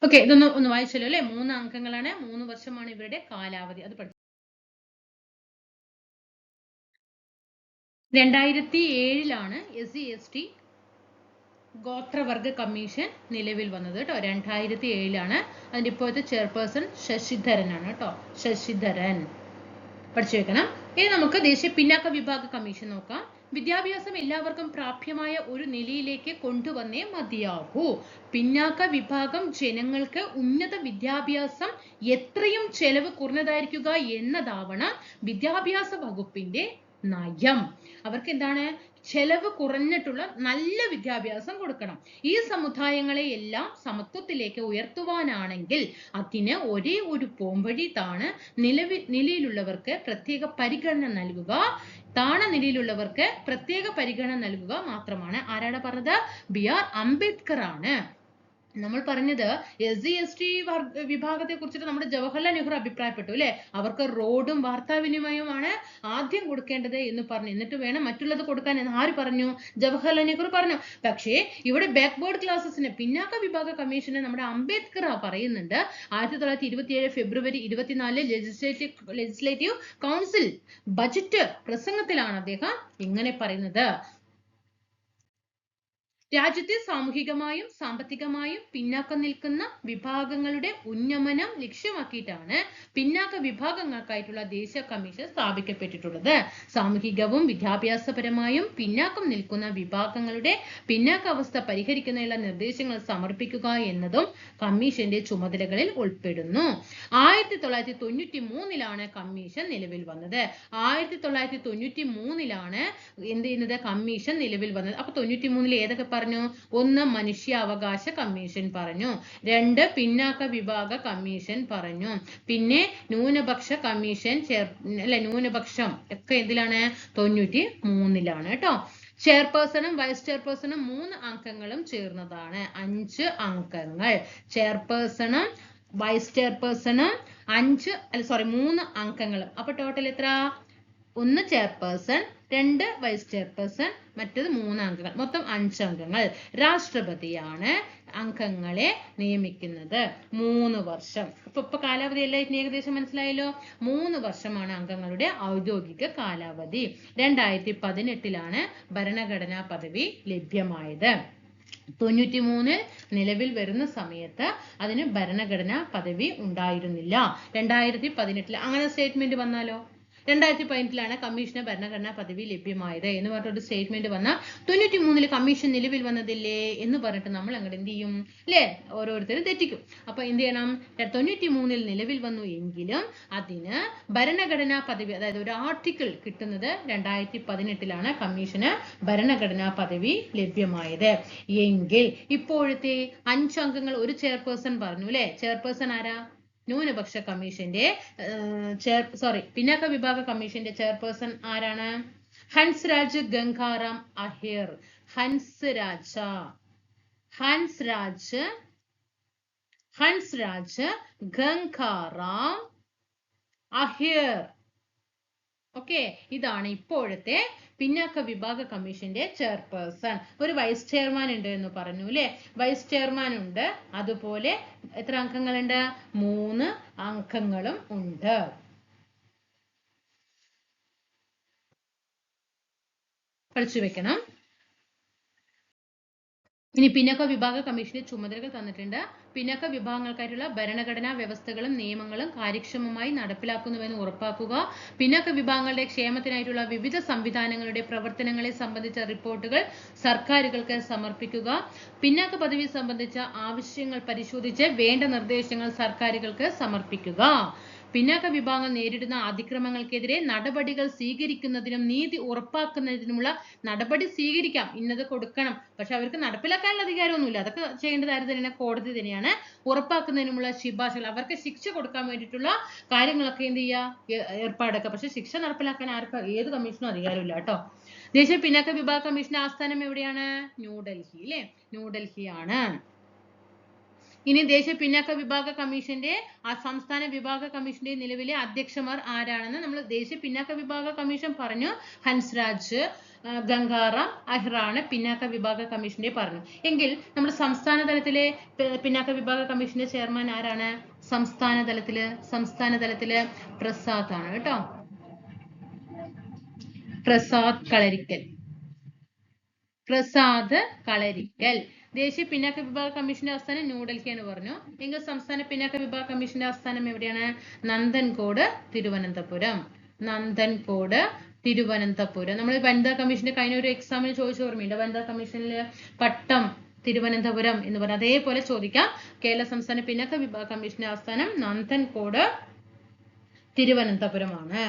ഓക്കെ, ഇതൊന്ന് വായിച്ചല്ലോ അല്ലെ? 3 അംഗങ്ങളാണ്, 3 വർഷമാണ് ഇവരുടെ കാലാവധി. അത് പഠിച്ചു. 2007 SC/ST ഗോത്രവർഗ കമ്മീഷൻ നിലവിൽ വന്നത് കേട്ടോ. 2007 അതിന്റെ ഇപ്പോഴത്തെ ചെയർപേഴ്സൺ ശശിധരനാണ് കേട്ടോ. ശശിധരൻ പഠിച്ചു വെക്കണം. ഇനി നമുക്ക് ദേശീയ പിന്നാക്ക വിഭാഗ കമ്മീഷൻ നോക്കാം. വിദ്യാഭ്യാസം എല്ലാവർക്കും പ്രാപ്യമായ ഒരു നിലയിലേക്ക് കൊണ്ടുവന്നേ മതിയാകൂ. പിന്നാക്ക വിഭാഗം ജനങ്ങൾക്ക് ഉന്നത വിദ്യാഭ്യാസം എത്രയും ചെലവ് കുറഞ്ഞതായിരിക്കുക എന്നതാവണം വിദ്യാഭ്യാസ വകുപ്പിന്റെ നയം. അവർക്ക് എന്താണ്? ചെലവ് കുറഞ്ഞിട്ടുള്ള നല്ല വിദ്യാഭ്യാസം കൊടുക്കണം. ഈ സമുദായങ്ങളെ എല്ലാം സമത്വത്തിലേക്ക് ഉയർത്തുവാനാണെങ്കിൽ അതിന് ഒരേ ഒരു പോംവഴിയാണ് നിലയിലുള്ളവർക്ക് പ്രത്യേക പരിഗണന നൽകുക. താണ നിലയിലുള്ളവർക്ക് പ്രത്യേക പരിഗണന നൽകുക മാത്രമാണ്. ആരാണ് പറഞ്ഞത്? BR അംബേദ്കർ ആണ്. നമ്മൾ പറഞ്ഞത് SC/ST വിഭാഗത്തെ കുറിച്ചിട്ട് നമ്മുടെ ജവഹർലാൽ നെഹ്റു അഭിപ്രായപ്പെട്ടു അല്ലെ? അവർക്ക് റോഡും വാർത്താവിനിമയവുമാണ് ആദ്യം കൊടുക്കേണ്ടത് എന്ന് പറഞ്ഞു. എന്നിട്ട് വേണം മറ്റുള്ളത് കൊടുക്കാൻ എന്ന് ആര് പറഞ്ഞു? ജവഹർലാൽ നെഹ്റു പറഞ്ഞു. പക്ഷേ ഇവിടെ ബാക്ക്വേർഡ് ക്ലാസസിന് പിന്നാക്ക വിഭാഗ കമ്മീഷന് നമ്മുടെ അംബേദ്കർ പറയുന്നുണ്ട്. 1927 ഫെബ്രുവരി 24 ലെജിസ്ലേറ്റീവ് കൗൺസിൽ ബജറ്റ് പ്രസംഗത്തിലാണ് അദ്ദേഹം ഇങ്ങനെ പറയുന്നത്. രാജ്യത്തെ സാമൂഹികമായും സാമ്പത്തികമായും പിന്നാക്കം നിൽക്കുന്ന വിഭാഗങ്ങളുടെ ഉന്നമനം ലക്ഷ്യമാക്കിയിട്ടാണ് പിന്നാക്ക വിഭാഗങ്ങൾക്കായിട്ടുള്ള ദേശീയ കമ്മീഷൻ സ്ഥാപിക്കപ്പെട്ടിട്ടുള്ളത്. സാമൂഹികവും വിദ്യാഭ്യാസപരമായും പിന്നാക്കം നിൽക്കുന്ന വിഭാഗങ്ങളുടെ പിന്നാക്കാവസ്ഥ പരിഹരിക്കുന്നതിനുള്ള നിർദ്ദേശങ്ങൾ സമർപ്പിക്കുക എന്നതും കമ്മീഷന്റെ ചുമതലകളിൽ ഉൾപ്പെടുന്നു. 1993 കമ്മീഷൻ നിലവിൽ വന്നത്. 1993 എന്ത് ചെയ്യുന്നത്? കമ്മീഷൻ നിലവിൽ വന്നത്. അപ്പൊ 93 ഏതൊക്കെ പറഞ്ഞു? 1 മനുഷ്യാവകാശ കമ്മീഷൻ പറഞ്ഞു, 2 പിന്നാക്ക വിഭാഗ കമ്മീഷൻ പറഞ്ഞു, പിന്നെ ന്യൂനപക്ഷ കമ്മീഷൻ ന്യൂനപക്ഷം ഒക്കെ എന്തിലാണ്? 93 കേട്ടോ. ചെയർപേഴ്സണും വൈസ് ചെയർപേഴ്സണും 3 അംഗങ്ങളും ചേർന്നതാണ്. 5 അംഗങ്ങൾ. ചെയർപേഴ്സണും വൈസ് ചെയർപേഴ്സണും 3 അംഗങ്ങളും. അപ്പൊ ടോട്ടൽ എത്ര? 1 ചെയർപേഴ്സൺ, 2 വൈസ് ചെയർപേഴ്സൺ, മറ്റത് 3 അംഗങ്ങൾ, മൊത്തം 5 അംഗങ്ങൾ. രാഷ്ട്രപതിയാണ് അംഗങ്ങളെ നിയമിക്കുന്നത്. 3 വർഷം. ഇപ്പൊ കാലാവധി എല്ലായിട്ടും ഏകദേശം മനസ്സിലായല്ലോ. 3 വർഷമാണ് അംഗങ്ങളുടെ ഔദ്യോഗിക കാലാവധി. 2018 ഭരണഘടനാ പദവി ലഭ്യമായത്. 93 നിലവിൽ വരുന്ന സമയത്ത് അതിന് ഭരണഘടനാ പദവി ഉണ്ടായിരുന്നില്ല. 2018 അങ്ങനെ സ്റ്റേറ്റ്മെന്റ് വന്നാലോ, 2018 കമ്മീഷന് ഭരണഘടനാ പദവി ലഭ്യമായത് എന്ന് പറഞ്ഞിട്ട് സ്റ്റേറ്റ്മെന്റ് വന്നാൽ 93 കമ്മീഷൻ നിലവിൽ വന്നതില്ലേ എന്ന് പറഞ്ഞിട്ട് നമ്മൾ അങ്ങോട്ട് എന്ത് ചെയ്യും അല്ലേ, ഓരോരുത്തരും തെറ്റിക്കും. അപ്പൊ എന്ത് ചെയ്യണം, 93 നിലവിൽ വന്നു എങ്കിലും അതിന് ഭരണഘടനാ പദവി, അതായത് ഒരു ആർട്ടിക്കിൾ കിട്ടുന്നത് 2018 കമ്മീഷന് ഭരണഘടനാ പദവി ലഭ്യമായത്. എങ്കിൽ ഇപ്പോഴത്തെ 5 അംഗങ്ങൾ, ഒരു ചെയർപേഴ്സൺ പറഞ്ഞു അല്ലെ, ചെയർപേഴ്സൺ ആരാ, ന്യൂനപക്ഷ കമ്മീഷന്റെ പിന്നാക്ക വിഭാഗ കമ്മീഷന്റെ ചെയർപേഴ്സൺ ആരാണ്, ഹൻസ്രാജ് ഗംഗാറാം അഹിർ. ഹൻസ്രാജ് ഗംഗാറാം അഹിർ. ഓക്കെ, ഇതാണ് ഇപ്പോഴത്തെ പിന്നാക്ക വിഭാഗ കമ്മീഷന്റെ ചെയർപേഴ്സൺ. ഒരു വൈസ് ചെയർമാൻ ഉണ്ട് എന്ന് പറഞ്ഞു അല്ലെ, വൈസ് ചെയർമാൻ ഉണ്ട്. അതുപോലെ എത്ര അംഗങ്ങളുണ്ട്, 3 അംഗങ്ങളും ഉണ്ട്. പഠിച്ചു വെക്കണം. ഇനി പിന്നാക്ക വിഭാഗ കമ്മീഷന്റെ ചുമതലകൾ തന്നിട്ടുണ്ട്. പിന്നാക്ക വിഭാഗങ്ങൾക്കായിട്ടുള്ള ഭരണഘടനാ വ്യവസ്ഥകളും നിയമങ്ങളും കാര്യക്ഷമമായി നടപ്പിലാക്കുന്നുവെന്ന് ഉറപ്പാക്കുക. പിന്നാക്ക വിഭാഗങ്ങളുടെ ക്ഷേമത്തിനായിട്ടുള്ള വിവിധ സംവിധാനങ്ങളുടെ പ്രവർത്തനങ്ങളെ സംബന്ധിച്ച റിപ്പോർട്ടുകൾ സർക്കാരുകൾക്ക് സമർപ്പിക്കുക. പിന്നാക്ക പദവി സംബന്ധിച്ച ആവശ്യങ്ങൾ പരിശോധിച്ച് വേണ്ട നിർദ്ദേശങ്ങൾ സർക്കാരുകൾക്ക് സമർപ്പിക്കുക. പിന്നാക്ക വിഭാഗങ്ങൾ നേരിടുന്ന അതിക്രമങ്ങൾക്കെതിരെ നടപടികൾ സ്വീകരിക്കുന്നതിനും നീതി ഉറപ്പാക്കുന്നതിനുമുള്ള നടപടി സ്വീകരിക്കാം. ഇന്നത് കൊടുക്കണം, പക്ഷെ അവർക്ക് നടപ്പിലാക്കാനുള്ള അധികാരമൊന്നുമില്ല. അതൊക്കെ ചെയ്യേണ്ടത് ആര് തന്നെയാണ്, കോടതി തന്നെയാണ്. ഉറപ്പാക്കുന്നതിനുമുള്ള ശുപാർശകൾ, അവർക്ക് ശിക്ഷ കൊടുക്കാൻ വേണ്ടിയിട്ടുള്ള കാര്യങ്ങളൊക്കെ എന്ത് ചെയ്യുക, ഏർപ്പാടൊക്കെ. പക്ഷെ ശിക്ഷ നടപ്പിലാക്കാൻ ആർക്കും ഏത് കമ്മീഷനും അധികാരമില്ല കേട്ടോ. ദേശീയ പിന്നാക്ക വിഭാഗ കമ്മീഷന്റെ ആസ്ഥാനം എവിടെയാണ്, ന്യൂഡൽഹി അല്ലെ, ന്യൂഡൽഹിയാണ്. ഇനി ദേശീയ പിന്നാക്ക വിഭാഗ കമ്മീഷന്റെ സംസ്ഥാന വിഭാഗ കമ്മീഷന്റെ നിലവിലെ അധ്യക്ഷന്മാർ ആരാണെന്ന് നമ്മൾ ദേശീയ പിന്നാക്ക വിഭാഗ കമ്മീഷൻ പറഞ്ഞു. ഹൻസ്രാജ് ഗംഗാറാം അഹിറാണ് പിന്നാക്ക വിഭാഗ കമ്മീഷന്റെ പറഞ്ഞു. എങ്കിൽ നമ്മുടെ സംസ്ഥാന തലത്തിലെ പിന്നാക്ക വിഭാഗ കമ്മീഷന്റെ ചെയർമാൻ ആരാണ്, സംസ്ഥാന തലത്തില് പ്രസാദ് ആണ് കേട്ടോ, പ്രസാദ് കളരിക്കൽ. ദേശീയ പിന്നാക്ക വിഭാഗ കമ്മീഷന്റെ ആസ്ഥാനം ന്യൂഡൽഹി എന്ന് പറഞ്ഞു. എങ്കിൽ സംസ്ഥാന പിന്നാക്ക വിഭാഗ കമ്മീഷന്റെ ആസ്ഥാനം എവിടെയാണ്, നന്ദൻകോട്, തിരുവനന്തപുരം. നമ്മൾ വനിതാ കമ്മീഷന്റെ കഴിഞ്ഞ ഒരു എക്സാമിന് ചോദിച്ച ഓർമ്മയുണ്ട്, വനിതാ കമ്മീഷനിൽ പട്ടം തിരുവനന്തപുരം എന്ന് പറഞ്ഞു. അതേപോലെ ചോദിക്കാം. കേരള സംസ്ഥാന പിന്നാക്ക വിഭാഗ കമ്മീഷന്റെ ആസ്ഥാനം നന്ദൻകോട്, തിരുവനന്തപുരമാണ്.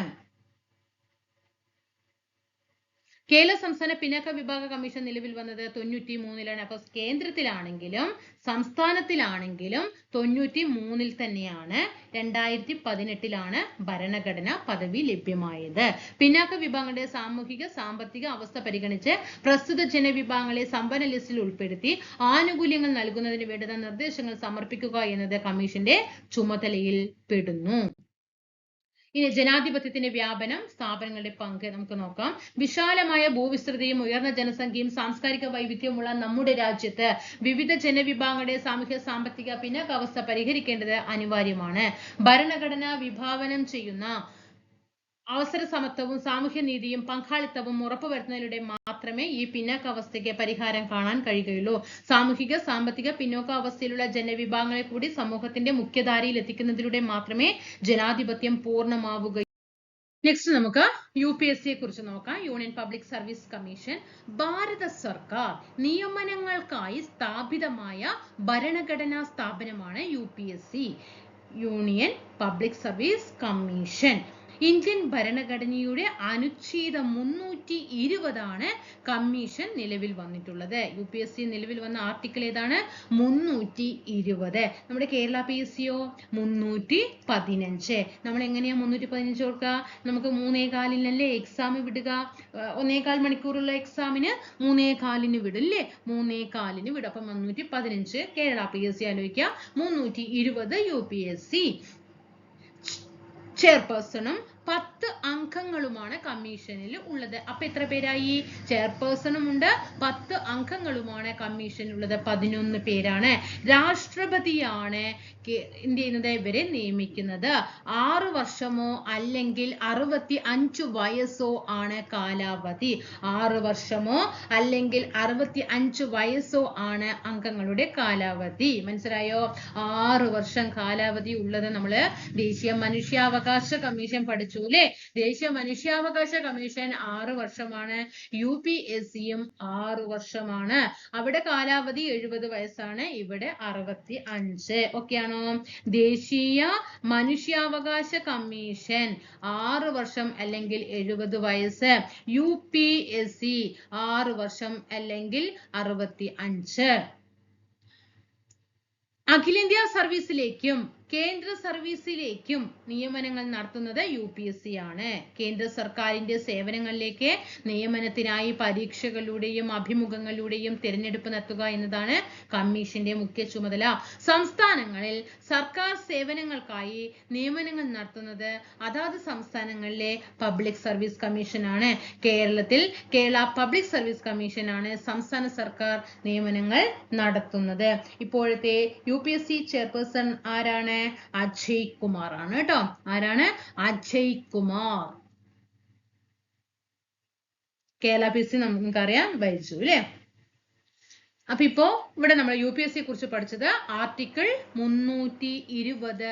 കേരള സംസ്ഥാന പിന്നാക്ക വിഭാഗ കമ്മീഷൻ നിലവിൽ വന്നത് 93 അപ്പൊ കേന്ദ്രത്തിലാണെങ്കിലും സംസ്ഥാനത്തിലാണെങ്കിലും 93 തന്നെയാണ്. 2018 ഭരണഘടനാ പദവി ലഭ്യമായത്. പിന്നാക്ക വിഭാഗങ്ങളുടെ സാമൂഹിക സാമ്പത്തിക അവസ്ഥ പരിഗണിച്ച് പ്രസ്തുത ജനവിഭാഗങ്ങളെ സമ്പന്ന ലിസ്റ്റിൽ ഉൾപ്പെടുത്തി ആനുകൂല്യങ്ങൾ നൽകുന്നതിന് വേണ്ടുന്ന നിർദ്ദേശങ്ങൾ സമർപ്പിക്കുക എന്നത് കമ്മീഷന്റെ ചുമതലയിൽ പെടുന്നു. ഇനി ജനാധിപത്യത്തിന്റെ വ്യാപനം, സ്ഥാപനങ്ങളുടെ പങ്ക് നമുക്ക് നോക്കാം. വിശാലമായ ഭൂവിസ്തൃതിയും ഉയർന്ന ജനസംഖ്യയും സാംസ്കാരിക വൈവിധ്യവുമുള്ള നമ്മുടെ രാജ്യത്ത് വിവിധ ജനവിഭാഗങ്ങളുടെ സാമൂഹ്യ സാമ്പത്തിക പിന്നാക്കാവസ്ഥ പരിഹരിക്കേണ്ടത് അനിവാര്യമാണ്. ഭരണഘടന വിഭാവനം ചെയ്യുന്ന അവസര സമത്വവും സാമൂഹ്യ നീതിയും പങ്കാളിത്തവും ഉറപ്പുവരുത്തുന്നതിലൂടെ മാത്രമേ ഈ പിന്നാക്കാവസ്ഥയ്ക്ക് പരിഹാരം കാണാൻ കഴിയുകയുള്ളൂ. സാമൂഹിക സാമ്പത്തിക പിന്നോക്കാവസ്ഥയിലുള്ള ജനവിഭാഗങ്ങളെ കൂടി സമൂഹത്തിന്റെ മുഖ്യധാരയിൽ എത്തിക്കുന്നതിലൂടെ മാത്രമേ ജനാധിപത്യം പൂർണ്ണമാവുകയുള്ളൂ. നെക്സ്റ്റ് നമുക്ക് UPSC കുറിച്ച് നോക്കാം. യൂണിയൻ പബ്ലിക് സർവീസ് കമ്മീഷൻ ഭാരത സർക്കാർ നിയമനങ്ങൾക്കായി സ്ഥാപിതമായ ഭരണഘടനാ സ്ഥാപനമാണ് UPSC, union public service commission. Indian ഭരണഘടനയുടെ അനുച്ഛേദം 320 കമ്മീഷൻ നിലവിൽ വന്നിട്ടുള്ളത്. UPSC നിലവിൽ വന്ന ആർട്ടിക്കിൾ ഏതാണ്, 320. നമ്മുടെ കേരള PSCയോ 315. നമ്മൾ എങ്ങനെയാ 315 കൊടുക്കുക, നമുക്ക് 3:15 എക്സാം വിടുക. 1.25 മണിക്കൂറുള്ള എക്സാമിന് 3:15 വിടും അല്ലേ, 3:15 വിടും. അപ്പൊ 315 കേരള PSC ആലോചിക്കുക, 320 UPSC. ചെയർപേഴ്സണും 10 അംഗങ്ങളുമാണ് കമ്മീഷനിൽ ഉള്ളത്. അപ്പൊ എത്ര പേരായി? ചെയർപേഴ്സണും ഉണ്ട്, 10 അംഗങ്ങളുമാണ് കമ്മീഷനിൽ ഉള്ളത്. 11 പേരാണ്. രാഷ്ട്രപതിയാണ് എന്ത് ചെയ്യുന്നത്? ഇവരെ നിയമിക്കുന്നത്. 6 വർഷമോ അല്ലെങ്കിൽ 65 വയസ്സോ ആണ് കാലാവധി. 6 വർഷമോ അല്ലെങ്കിൽ 65 വയസ്സോ ആണ് അംഗങ്ങളുടെ കാലാവധി. മനസ്സിലായോ? 6 വർഷം കാലാവധി ഉള്ളത് നമ്മള് ദേശീയ മനുഷ്യാവകാശ കമ്മീഷൻ പഠിച്ചു അല്ലെ? ദേശീയ മനുഷ്യാവകാശ കമ്മീഷൻ 6 വർഷമാണ്. UPSCയും 6 വർഷമാണ്. അവിടെ കാലാവധി 70 വയസ്സാണ്, ഇവിടെ 65. ഓക്കെ ആണോ? ദേശീയ മനുഷ്യാവകാശ കമ്മീഷൻ 6 വർഷം അല്ലെങ്കിൽ 70 വയസ്സ്. UPSC 6 വർഷം അല്ലെങ്കിൽ 65. അഖിലേന്ത്യാ സർവീസിലേക്കും കേന്ദ്ര സർവീസിലേക്കും നിയമനങ്ങൾ നടത്തുന്നത് UPSC ആണ്. കേന്ദ്ര സർക്കാരിന്റെ സേവനങ്ങളിലേക്ക് നിയമനത്തിനായി പരീക്ഷകളിലൂടെയും അഭിമുഖങ്ങളിലൂടെയും തിരഞ്ഞെടുപ്പ് നടത്തുക എന്നതാണ് കമ്മീഷന്റെ മുഖ്യ ചുമതല. സംസ്ഥാനങ്ങളിൽ സർക്കാർ സേവനങ്ങൾക്കായി നിയമനങ്ങൾ നടത്തുന്നത് അതാത് സംസ്ഥാനങ്ങളിലെ പബ്ലിക് സർവീസ് കമ്മീഷൻ ആണ്. കേരളത്തിൽ കേരള പബ്ലിക് സർവീസ് കമ്മീഷൻ ആണ് സംസ്ഥാന സർക്കാർ നിയമനങ്ങൾ നടത്തുന്നത്. ഇപ്പോഴത്തെ UPSC ചെയർപേഴ്സൺ ആരാണ്? അജയ് കുമാർ ആണ് കേട്ടോ. ആരാണ്? അജയ് കുമാർ. കേരള PSC നമുക്കറിയാം, ഭരിച്ചു അല്ലെ? അപ്പൊ ഇപ്പോ ഇവിടെ നമ്മൾ UPSC കുറിച്ച് പഠിച്ചത് ആർട്ടിക്കിൾ 320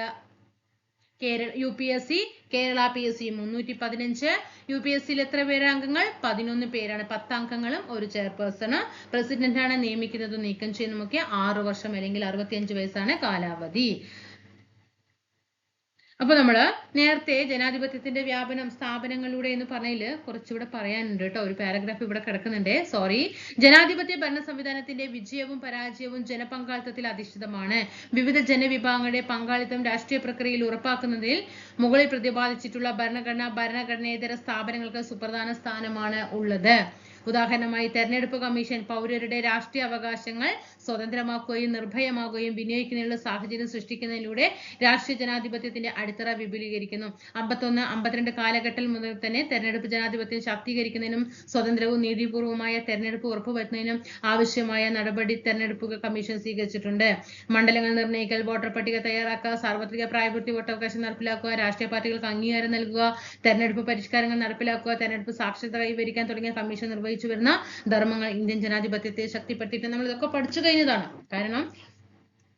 UPSC കേരള PSC 315. UPSCയിൽ എത്ര പേര് അംഗങ്ങൾ? 11 പേരാണ്. 10 അംഗങ്ങളും ഒരു ചെയർപേഴ്സണ്. പ്രസിഡന്റ് ആണ് നിയമിക്കുന്നതും നീക്കം ചെയ്യുന്നതുമൊക്കെ. 6 വർഷം അല്ലെങ്കിൽ 65 വയസ്സാണ് കാലാവധി. അപ്പൊ നമ്മള് നേരത്തെ ജനാധിപത്യത്തിന്റെ വ്യാപനം സ്ഥാപനങ്ങളിലൂടെ എന്ന് പറഞ്ഞതില് കുറച്ചുകൂടെ പറയാനുണ്ട് കേട്ടോ. ഒരു പാരഗ്രാഫ് ഇവിടെ കിടക്കുന്നുണ്ട്, സോറി. ജനാധിപത്യ ഭരണ സംവിധാനത്തിന്റെ വിജയവും പരാജയവും ജനപങ്കാളിത്തത്തിൽ അധിഷ്ഠിതമാണ്. വിവിധ ജനവിഭാഗങ്ങളുടെ പങ്കാളിത്തം രാഷ്ട്രീയ പ്രക്രിയയിൽ ഉറപ്പാക്കുന്നതിൽ മുകളിൽ പ്രതിപാദിച്ചിട്ടുള്ള ഭരണഘടനേതര സ്ഥാപനങ്ങൾക്ക് സുപ്രധാന സ്ഥാനമാണ് ഉള്ളത്. ഉദാഹരണമായി തെരഞ്ഞെടുപ്പ് കമ്മീഷൻ പൗരരുടെ രാഷ്ട്രീയ അവകാശങ്ങൾ സ്വതന്ത്രമാക്കുകയും നിർഭയമാകുകയും വിനിയോഗിക്കുന്നതിനുള്ള സാഹചര്യം സൃഷ്ടിക്കുന്നതിലൂടെ രാഷ്ട്രീയ ജനാധിപത്യത്തിന്റെ അടിത്തറ വിപുലീകരിക്കുന്നു. 51-52 കാലഘട്ടം മുതൽ തന്നെ തെരഞ്ഞെടുപ്പ് ജനാധിപത്യം ശാക്തീകരിക്കുന്നതിനും സ്വതന്ത്രവും നീതിപൂർവമായ തെരഞ്ഞെടുപ്പ് ഉറപ്പുവരുത്തുന്നതിനും ആവശ്യമായ നടപടി തെരഞ്ഞെടുപ്പ് കമ്മീഷൻ സ്വീകരിച്ചിട്ടുണ്ട്. മണ്ഡലങ്ങൾ നിർണ്ണയിക്കൽ, വോട്ടർ പട്ടിക തയ്യാറാക്കുക, സാർവത്രിക പ്രായപൂർത്തി വോട്ടവകാശം നടപ്പിലാക്കുക, രാഷ്ട്രീയ പാർട്ടികൾക്ക് അംഗീകാരം നൽകുക, തെരഞ്ഞെടുപ്പ് പരിഷ്കാരങ്ങൾ നടപ്പിലാക്കുക, തെരഞ്ഞെടുപ്പ് സാക്ഷരത കൈവരിക്കാൻ തുടങ്ങിയ കമ്മീഷൻ നിർവഹിച്ചു വരുന്ന ധർമ്മങ്ങൾ ഇന്ത്യൻ ജനാധിപത്യത്തെ ശക്തിപ്പെടുത്തിയിട്ട് നമ്മൾ ഇതൊക്കെ പഠിച്ചു കഴിഞ്ഞതാണ്. കാരണം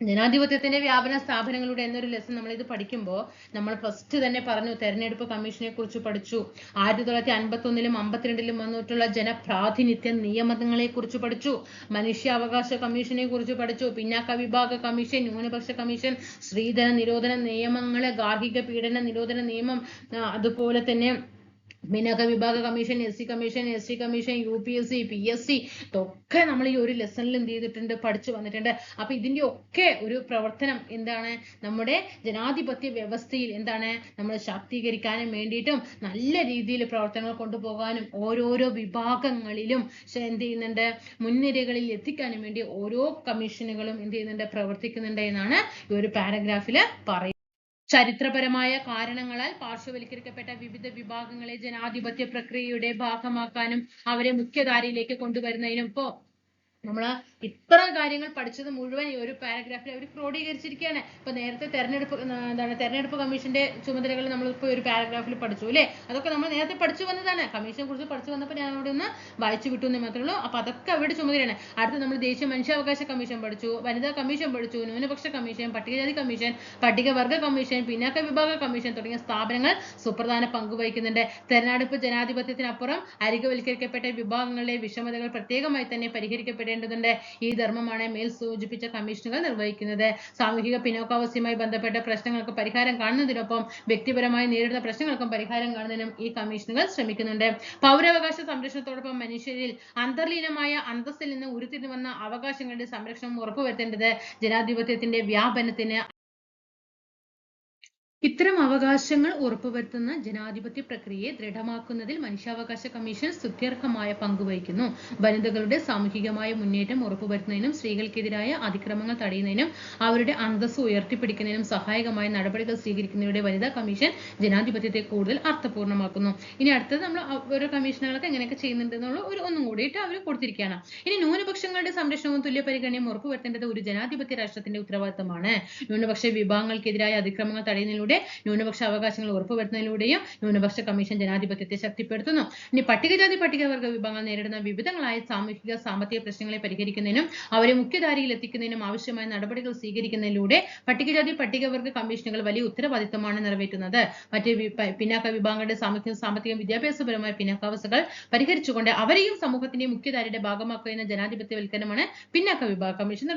ജനാധിപത്യത്തിന്റെ വ്യാപന സ്ഥാപനങ്ങളുടെ എന്നൊരു ലെസൺ നമ്മൾ ഇത് പഠിക്കുമ്പോൾ നമ്മൾ ഫസ്റ്റ് തന്നെ പറഞ്ഞു തെരഞ്ഞെടുപ്പ് കമ്മീഷനെ കുറിച്ച് പഠിച്ചു. 1951-ലും 52-ലും വന്നിട്ടുള്ള ജനപ്രാതിനിധ്യ നിയമങ്ങളെ കുറിച്ച് പഠിച്ചു. മനുഷ്യാവകാശ കമ്മീഷനെ കുറിച്ച് പഠിച്ചു. പിന്നാക്ക വിഭാഗ കമ്മീഷൻ, ന്യൂനപക്ഷ കമ്മീഷൻ, സ്ത്രീധന നിരോധന നിയമങ്ങള്, ഗാർഹിക പീഡന നിരോധന നിയമം, അതുപോലെ തന്നെ പിന്നാക്ക വിഭാഗ commission, SC commission, ST commission, UPSC, PSC ഇതൊക്കെ നമ്മൾ ഈ ഒരു ലെസണിൽ എന്ത് ചെയ്തിട്ടുണ്ട്? പഠിച്ചു വന്നിട്ടുണ്ട്. അപ്പൊ ഇതിന്റെ ഒക്കെ ഒരു പ്രവർത്തനം എന്താണ്? നമ്മുടെ ജനാധിപത്യ വ്യവസ്ഥയിൽ എന്താണ് നമ്മൾ ശാക്തീകരിക്കാനും വേണ്ടിയിട്ടും നല്ല രീതിയിൽ പ്രവർത്തനങ്ങൾ കൊണ്ടുപോകാനും ഓരോരോ വിഭാഗങ്ങളിലും എന്ത് ചെയ്യുന്നുണ്ട്? മുൻനിരകളിൽ എത്തിക്കാനും വേണ്ടി ഓരോ കമ്മീഷനുകളും എന്ത് ചെയ്യുന്നുണ്ട്? പ്രവർത്തിക്കുന്നുണ്ട് എന്നാണ് ഈ ഒരു പാരഗ്രാഫിൽ പറയുന്നത്. ചരിത്രപരമായ കാരണങ്ങളാൽ പാർശ്വവൽക്കരിക്കപ്പെട്ട വിവിധ വിഭാഗങ്ങളെ ജനാധിപത്യ പ്രക്രിയയുടെ ഭാഗമാക്കാനും അവരെ മുഖ്യധാരയിലേക്ക് കൊണ്ടുവരുന്നതിനും ഇപ്പോ നമ്മള് ഇത്ര കാര്യങ്ങൾ പഠിച്ചത് മുഴുവൻ ഈ ഒരു പാരഗ്രാഫിൽ അവർ ക്രോഡീകരിച്ചിരിക്കുകയാണ്. ഇപ്പൊ നേരത്തെ തെരഞ്ഞെടുപ്പ് കമ്മീഷന്റെ ചുമതലകൾ നമ്മൾ ഇപ്പൊ ഒരു പാരഗ്രാഫിൽ പഠിച്ചു അല്ലെ? അതൊക്കെ നമ്മൾ നേരത്തെ പഠിച്ചു വന്നതാണ്. കമ്മീഷനെ കുറിച്ച് പഠിച്ചു വന്നപ്പോൾ ഞാൻ അവിടെ ഒന്ന് വായിച്ചു വിട്ടു എന്നേ മാത്രമേ ഉള്ളൂ. അപ്പൊ അതൊക്കെ അവരുടെ ചുമതലയാണ്. അടുത്ത് നമ്മൾ ദേശീയ മനുഷ്യാവകാശ കമ്മീഷൻ പഠിച്ചു, വനിതാ കമ്മീഷൻ പഠിച്ചു, ന്യൂനപക്ഷ കമ്മീഷൻ, പട്ടികജാതി കമ്മീഷൻ, പട്ടികവർഗ കമ്മീഷൻ, പിന്നാക്ക വിഭാഗ കമ്മീഷൻ തുടങ്ങിയ സ്ഥാപനങ്ങൾ സുപ്രധാന പങ്ക് വഹിക്കുന്നുണ്ട്. തെരഞ്ഞെടുപ്പ് ജനാധിപത്യത്തിനപ്പുറം അരികവൽക്കരിക്കപ്പെട്ട വിഭാഗങ്ങളുടെ വിഷമതകൾ പ്രത്യേകമായി തന്നെ പരിഹരിക്കപ്പെടേണ്ടതുണ്ട്. ഈ ധർമ്മമാണ് മേൽ സൂചിപ്പിച്ച കമ്മീഷനുകൾ നിർവഹിക്കുന്നത്. സാമൂഹിക പിന്നോക്കാവസ്ഥയുമായി ബന്ധപ്പെട്ട പ്രശ്നങ്ങൾക്ക് പരിഹാരം കാണുന്നതിനൊപ്പം വ്യക്തിപരമായി നേരിടുന്ന പ്രശ്നങ്ങൾക്കും പരിഹാരം കാണുന്നതിനും ഈ കമ്മീഷനുകൾ ശ്രമിക്കുന്നുണ്ട്. പൗരാവകാശ സംരക്ഷണത്തോടൊപ്പം മനുഷ്യരിൽ അന്തർലീനമായ അന്തസ്സിൽ നിന്ന് ഉരുത്തിരിഞ്ഞു വന്ന അവകാശങ്ങളുടെ സംരക്ഷണം ഉറപ്പുവരുത്തേണ്ടത് ജനാധിപത്യത്തിന്റെ വ്യാപനത്തിന് ഇത്തരം അവകാശങ്ങൾ ഉറപ്പുവരുത്തുന്ന ജനാധിപത്യ പ്രക്രിയയെ ദൃഢമാക്കുന്നതിൽ മനുഷ്യാവകാശ കമ്മീഷൻ സ്തുത്യർഹമായ പങ്കുവഹിക്കുന്നു. വനിതകളുടെ സാമൂഹികമായ മുന്നേറ്റം ഉറപ്പുവരുത്തുന്നതിനും സ്ത്രീകൾക്കെതിരായ അതിക്രമങ്ങൾ തടയുന്നതിനും അവരുടെ അന്തസ്സ് ഉയർത്തിപ്പിടിക്കുന്നതിനും സഹായകമായ നടപടികൾ സ്വീകരിക്കുന്നതിലൂടെ വനിതാ കമ്മീഷൻ ജനാധിപത്യത്തെ കൂടുതൽ അർത്ഥപൂർണ്ണമാക്കുന്നു. ഇനി അടുത്തത് നമ്മൾ ഓരോ കമ്മീഷനുകളൊക്കെ എങ്ങനെയൊക്കെ ചെയ്യുന്നുണ്ട് എന്നുള്ള ഒന്നും കൂടിയിട്ട് അവർ കൊടുത്തിരിക്കുകയാണ്. ഇനി ന്യൂനപക്ഷങ്ങളുടെ സംരക്ഷണവും തുല്യ പരിഗണനയും ഉറപ്പുവരുത്തേണ്ടത് ഒരു ജനാധിപത്യ രാഷ്ട്രത്തിന്റെ ഉത്തരവാദിത്തമാണ്. ന്യൂനപക്ഷ വിഭാഗങ്ങൾക്കെതിരായ അതിക്രമങ്ങൾ തടയുന്നതിലൂടെ ന്യൂനപക്ഷ അവകാശങ്ങൾ ഉറപ്പുവരുത്തുന്നതിലൂടെയും ന്യൂനപക്ഷ കമ്മീഷൻ ജനാധിപത്യത്തെ ശക്തിപ്പെടുത്തുന്നു. ഇനി പട്ടികജാതി പട്ടികവർഗ വിഭാഗങ്ങൾ നേരിടുന്ന വിവിധങ്ങളായ സാമൂഹിക സാമ്പത്തിക പ്രശ്നങ്ങളെ പരിഹരിക്കുന്നതിനും അവരെ മുഖ്യധാരയിൽ എത്തിക്കുന്നതിനും ആവശ്യമായ നടപടികൾ സ്വീകരിക്കുന്നതിലൂടെ പട്ടികജാതി പട്ടികവർഗ കമ്മീഷനുകൾ വലിയ ഉത്തരവാദിത്തമാണ് നിറവേറ്റുന്നത്. മറ്റ് പിന്നാക്ക വിഭാഗങ്ങളുടെ സാമ്പത്തിക വിദ്യാഭ്യാസപരമായ പിന്നാക്കാവസ്ഥകൾ പരിഹരിച്ചുകൊണ്ട് അവരെയും സമൂഹത്തിന്റെ മുഖ്യധാരയുടെ ഭാഗമാക്കുക എന്ന ജനാധിപത്യവൽക്കരണമാണ് പിന്നാക്ക വിഭാഗ കമ്മീഷൻ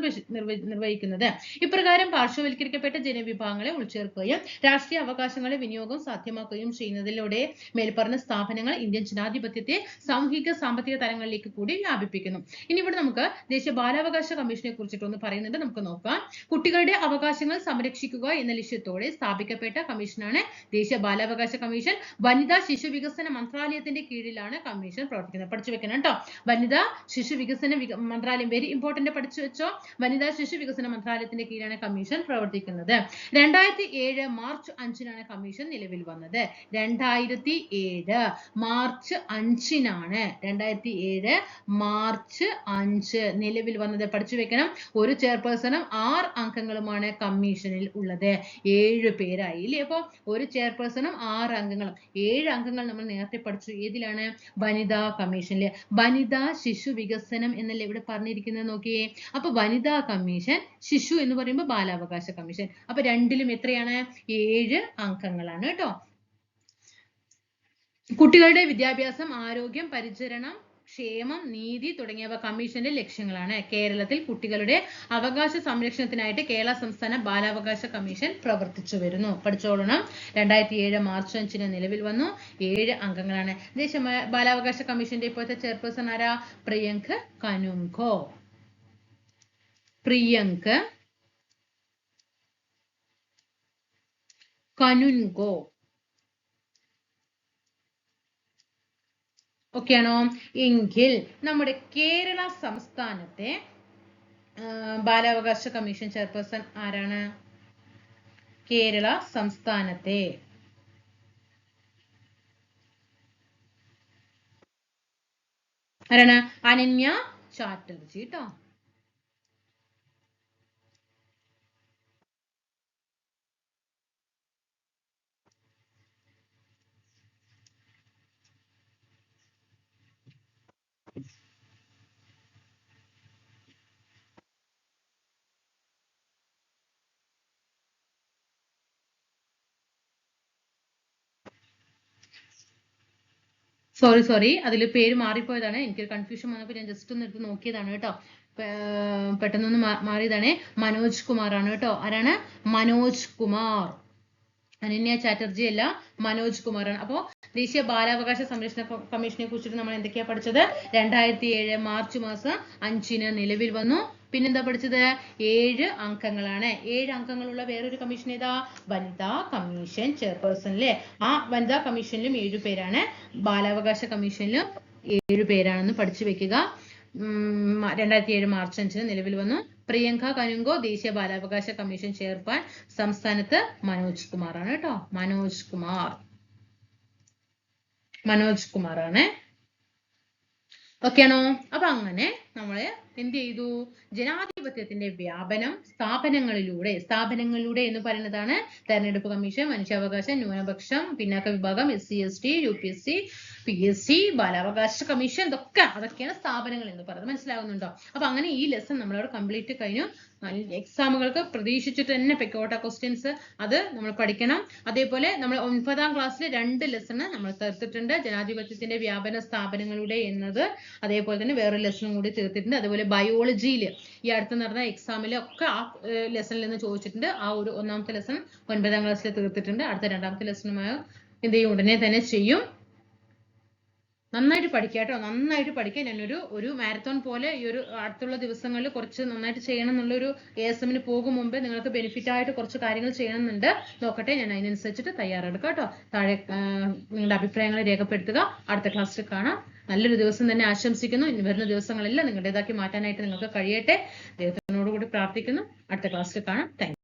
നിർവഹിക്കുന്നത്. ഇപ്രകാരം പാർശ്വവൽക്കരിക്കപ്പെട്ട ജനവിഭാഗങ്ങളെ ഉൾച്ചേർക്കുകയും രാഷ്ട്രീയ അവകാശങ്ങളുടെ വിനിയോഗം സാധ്യമാക്കുകയും ചെയ്യുന്നതിലൂടെ മേൽപ്പറഞ്ഞ സ്ഥാപനങ്ങൾ ഇന്ത്യൻ ജനാധിപത്യത്തെ സാമൂഹിക സാമ്പത്തിക തലങ്ങളിലേക്ക് കൂടി വ്യാപിപ്പിക്കുന്നു. ഇനി ഇവിടെ നമുക്ക് ദേശീയ ബാലാവകാശ കമ്മീഷനെ കുറിച്ചിട്ടൊന്ന് പറയുന്നുണ്ട്, നമുക്ക് നോക്കാം. കുട്ടികളുടെ അവകാശങ്ങൾ സംരക്ഷിക്കുക എന്ന ലക്ഷ്യത്തോടെ സ്ഥാപിക്കപ്പെട്ട കമ്മീഷനാണ് ദേശീയ ബാലാവകാശ കമ്മീഷൻ. വനിതാ ശിശു വികസന മന്ത്രാലയത്തിന്റെ കീഴിലാണ് കമ്മീഷൻ പ്രവർത്തിക്കുന്നത്. പഠിച്ചു വെക്കണം കേട്ടോ. വനിതാ ശിശു വികസന മന്ത്രാലയം, വെരി ഇമ്പോർട്ടന്റ്, പഠിച്ചു വെച്ചോ. വനിതാ ശിശു വികസന മന്ത്രാലയത്തിന്റെ കീഴിലാണ് കമ്മീഷൻ പ്രവർത്തിക്കുന്നത്. 2007 മാർച്ച് 5-നാണ് കമ്മീഷൻ നിലവിൽ വന്നത്. 2007 മാർച്ച് 5-നാണ് 2007 മാർച്ച് 5 നിലവിൽ വന്നത്. പഠിച്ചു വെക്കണം. ഒരു ചെയർപേഴ്സണും 6 അംഗങ്ങളുമാണ് കമ്മീഷനിൽ ഉള്ളത്. 7 പേരായി ഇല്ലേ? അപ്പൊ ഒരു ചെയർപേഴ്സണും 6 അംഗങ്ങളും. 7 അംഗങ്ങൾ നമ്മൾ നേരത്തെ പഠിച്ചു. ഏതിലാണ്? വനിതാ കമ്മീഷനില്. വനിതാ ശിശു വികസനം എന്നല്ലേ ഇവിടെ പറഞ്ഞിരിക്കുന്നത്, നോക്കിയേ. അപ്പൊ വനിതാ കമ്മീഷൻ, ശിശു എന്ന് പറയുമ്പോൾ ബാലാവകാശ കമ്മീഷൻ. അപ്പൊ രണ്ടിലും എത്രയാണ്? 7 അംഗങ്ങളാണ് കേട്ടോ. കുട്ടികളുടെ വിദ്യാഭ്യാസം, ആരോഗ്യം, പരിചരണം, ക്ഷേമം, നീതി തുടങ്ങിയവ കമ്മീഷന്റെ ലക്ഷ്യങ്ങളാണ്. കേരളത്തിൽ കുട്ടികളുടെ അവകാശ സംരക്ഷണത്തിനായിട്ട് കേരള സംസ്ഥാന ബാലാവകാശ കമ്മീഷൻ പ്രവർത്തിച്ചു വരുന്നു. പഠിച്ചോളണം. 2007 മാർച്ച് 5-ന് നിലവിൽ വന്നു. 7 അംഗങ്ങളാണ്. ദേശീയ ബാലാവകാശ കമ്മീഷന്റെ ഇപ്പോഴത്തെ ചെയർപേഴ്സൺ ആരാ? പ്രിയങ്ക് കനുങ്കോ. പ്രിയങ്ക് കനുങ്കോ. ഓക്കെ ആണോ? എങ്കിൽ നമ്മുടെ കേരള സംസ്ഥാനത്തെ ബാലാവകാശ കമ്മീഷൻ ചെയർപേഴ്സൺ ആരാണ്? കേരള സംസ്ഥാനത്തെ ആരാണ്? അനന്യ ചാറ്റർജി ട്ടോ. സോറി അതിൽ പേര് മാറിപ്പോയതാണ്. എനിക്കൊരു കൺഫ്യൂഷൻ വന്നപ്പോൾ ഞാൻ ജസ്റ്റ് ഒന്ന് എടുത്ത് നോക്കിയതാണ് കേട്ടോ. പെട്ടെന്നൊന്ന് മാറിയതാണ്. മനോജ് കുമാർ ആണ് കേട്ടോ. ആരാണ്? മനോജ് കുമാർ. അനന്യ ചാറ്റർജി അല്ല, മനോജ് കുമാറാണ്. അപ്പോൾ ദേശീയ ബാലാവകാശ സംരക്ഷണ കമ്മീഷനെ കുറിച്ചിട്ട് നമ്മൾ എന്തൊക്കെയാ പഠിച്ചത്? 2007 മാർച്ച് 5-ന് നിലവിൽ വന്നു. പിന്നെന്താ പഠിച്ചത്? 7 അംഗങ്ങളാണ്. 7 അംഗങ്ങളുള്ള വേറൊരു കമ്മീഷൻ ഏതാ? വനിതാ കമ്മീഷൻ ചെയർപേഴ്സൺ അല്ലേ? ആ വനിതാ കമ്മീഷനിലും 7 പേരാണ്. ബാലാവകാശ കമ്മീഷനിലും 7 പേരാണെന്ന് പഠിച്ചു വെക്കുക. 2007 മാർച്ച് 5-ന് നിലവിൽ വന്നു. പ്രിയങ്ക കനുങ്കോ ദേശീയ ബാലാവകാശ കമ്മീഷൻ ചെയർമാൻ. സംസ്ഥാനത്ത് മനോജ് കുമാർ ആണ് കേട്ടോ. മനോജ് കുമാർ ആണ്. ഓക്കെ ആണോ? അപ്പൊ അങ്ങനെ നമ്മള് എന്ത് ചെയ്തു? ജനാധിപത്യത്തിന്റെ വ്യാപനം സ്ഥാപനങ്ങളിലൂടെ എന്ന് പറയുന്നതാണ് തെരഞ്ഞെടുപ്പ് കമ്മീഷൻ, മനുഷ്യാവകാശം, ന്യൂനപക്ഷം, പിന്നാക്ക വിഭാഗം, SC ST, UPSC, PSC, ബാലാവകാശ കമ്മീഷൻ, അതൊക്കെയാണ് സ്ഥാപനങ്ങൾ എന്ന് പറയുന്നത്. മനസ്സിലാവുന്നുണ്ടോ? അപ്പൊ അങ്ങനെ ഈ ലെസൺ നമ്മളവിടെ കംപ്ലീറ്റ് കഴിഞ്ഞു. എക്സാമുകൾക്ക് പ്രതീക്ഷിച്ചിട്ട് തന്നെ പെക്കോട്ട ക്വസ്റ്റ്യൻസ് അത് നമ്മൾ പഠിക്കണം. അതേപോലെ നമ്മൾ 9ാം ക്ലാസ്സിൽ 2 ലെസൺ നമ്മൾ തീർത്തിട്ടുണ്ട്. ജനാധിപത്യത്തിന്റെ വ്യാപന സ്ഥാപനങ്ങളുടെ എന്നത്, അതേപോലെ തന്നെ വേറൊരു ലെസണും കൂടി തീർത്തിട്ടുണ്ട്. അതുപോലെ ബയോളജിയിൽ ഈ അടുത്ത് നടന്ന എക്സാമിൽ ഒക്കെ ആ ലെസണിൽ നിന്ന് ചോദിച്ചിട്ടുണ്ട്. ആ ഒരു 1ാമത്തെ ലെസൺ 9ാം ക്ലാസ്സിൽ തീർത്തിട്ടുണ്ട്. അടുത്ത 2ാമത്തെ ലെസണുമായി എന്ത് ചെയ്യും? ഉടനെ തന്നെ ചെയ്യും. നന്നായിട്ട് പഠിക്കുക കേട്ടോ, നന്നായിട്ട് പഠിക്കുക. ഞാനൊരു മാരത്തോൺ പോലെ ഈ ഒരു അടുത്തുള്ള ദിവസങ്ങളിൽ കുറച്ച് നന്നായിട്ട് ചെയ്യണം എന്നുള്ളൊരു ASM പോകും മുമ്പേ നിങ്ങൾക്ക് ബെനിഫിറ്റ് ആയിട്ട് കുറച്ച് കാര്യങ്ങൾ ചെയ്യണമെന്നുണ്ട്. നോക്കട്ടെ, ഞാൻ അതിനനുസരിച്ചിട്ട് തയ്യാറെടുക്കാം കേട്ടോ. താഴെ നിങ്ങളുടെ അഭിപ്രായങ്ങൾ രേഖപ്പെടുത്തുക. അടുത്ത ക്ലാസ്സിൽ കാണാം. നല്ലൊരു ദിവസം തന്നെ ആശംസിക്കുന്നു. ഇനി വരുന്ന ദിവസങ്ങളെല്ലാം നിങ്ങളുടേതാക്കി മാറ്റാനായിട്ട് നിങ്ങൾക്ക് കഴിയട്ടെ. ദൈവത്തിനോടുകൂടി പ്രാർത്ഥിക്കുന്നു. അടുത്ത ക്ലാസ്സിൽ കാണാം. Thank you.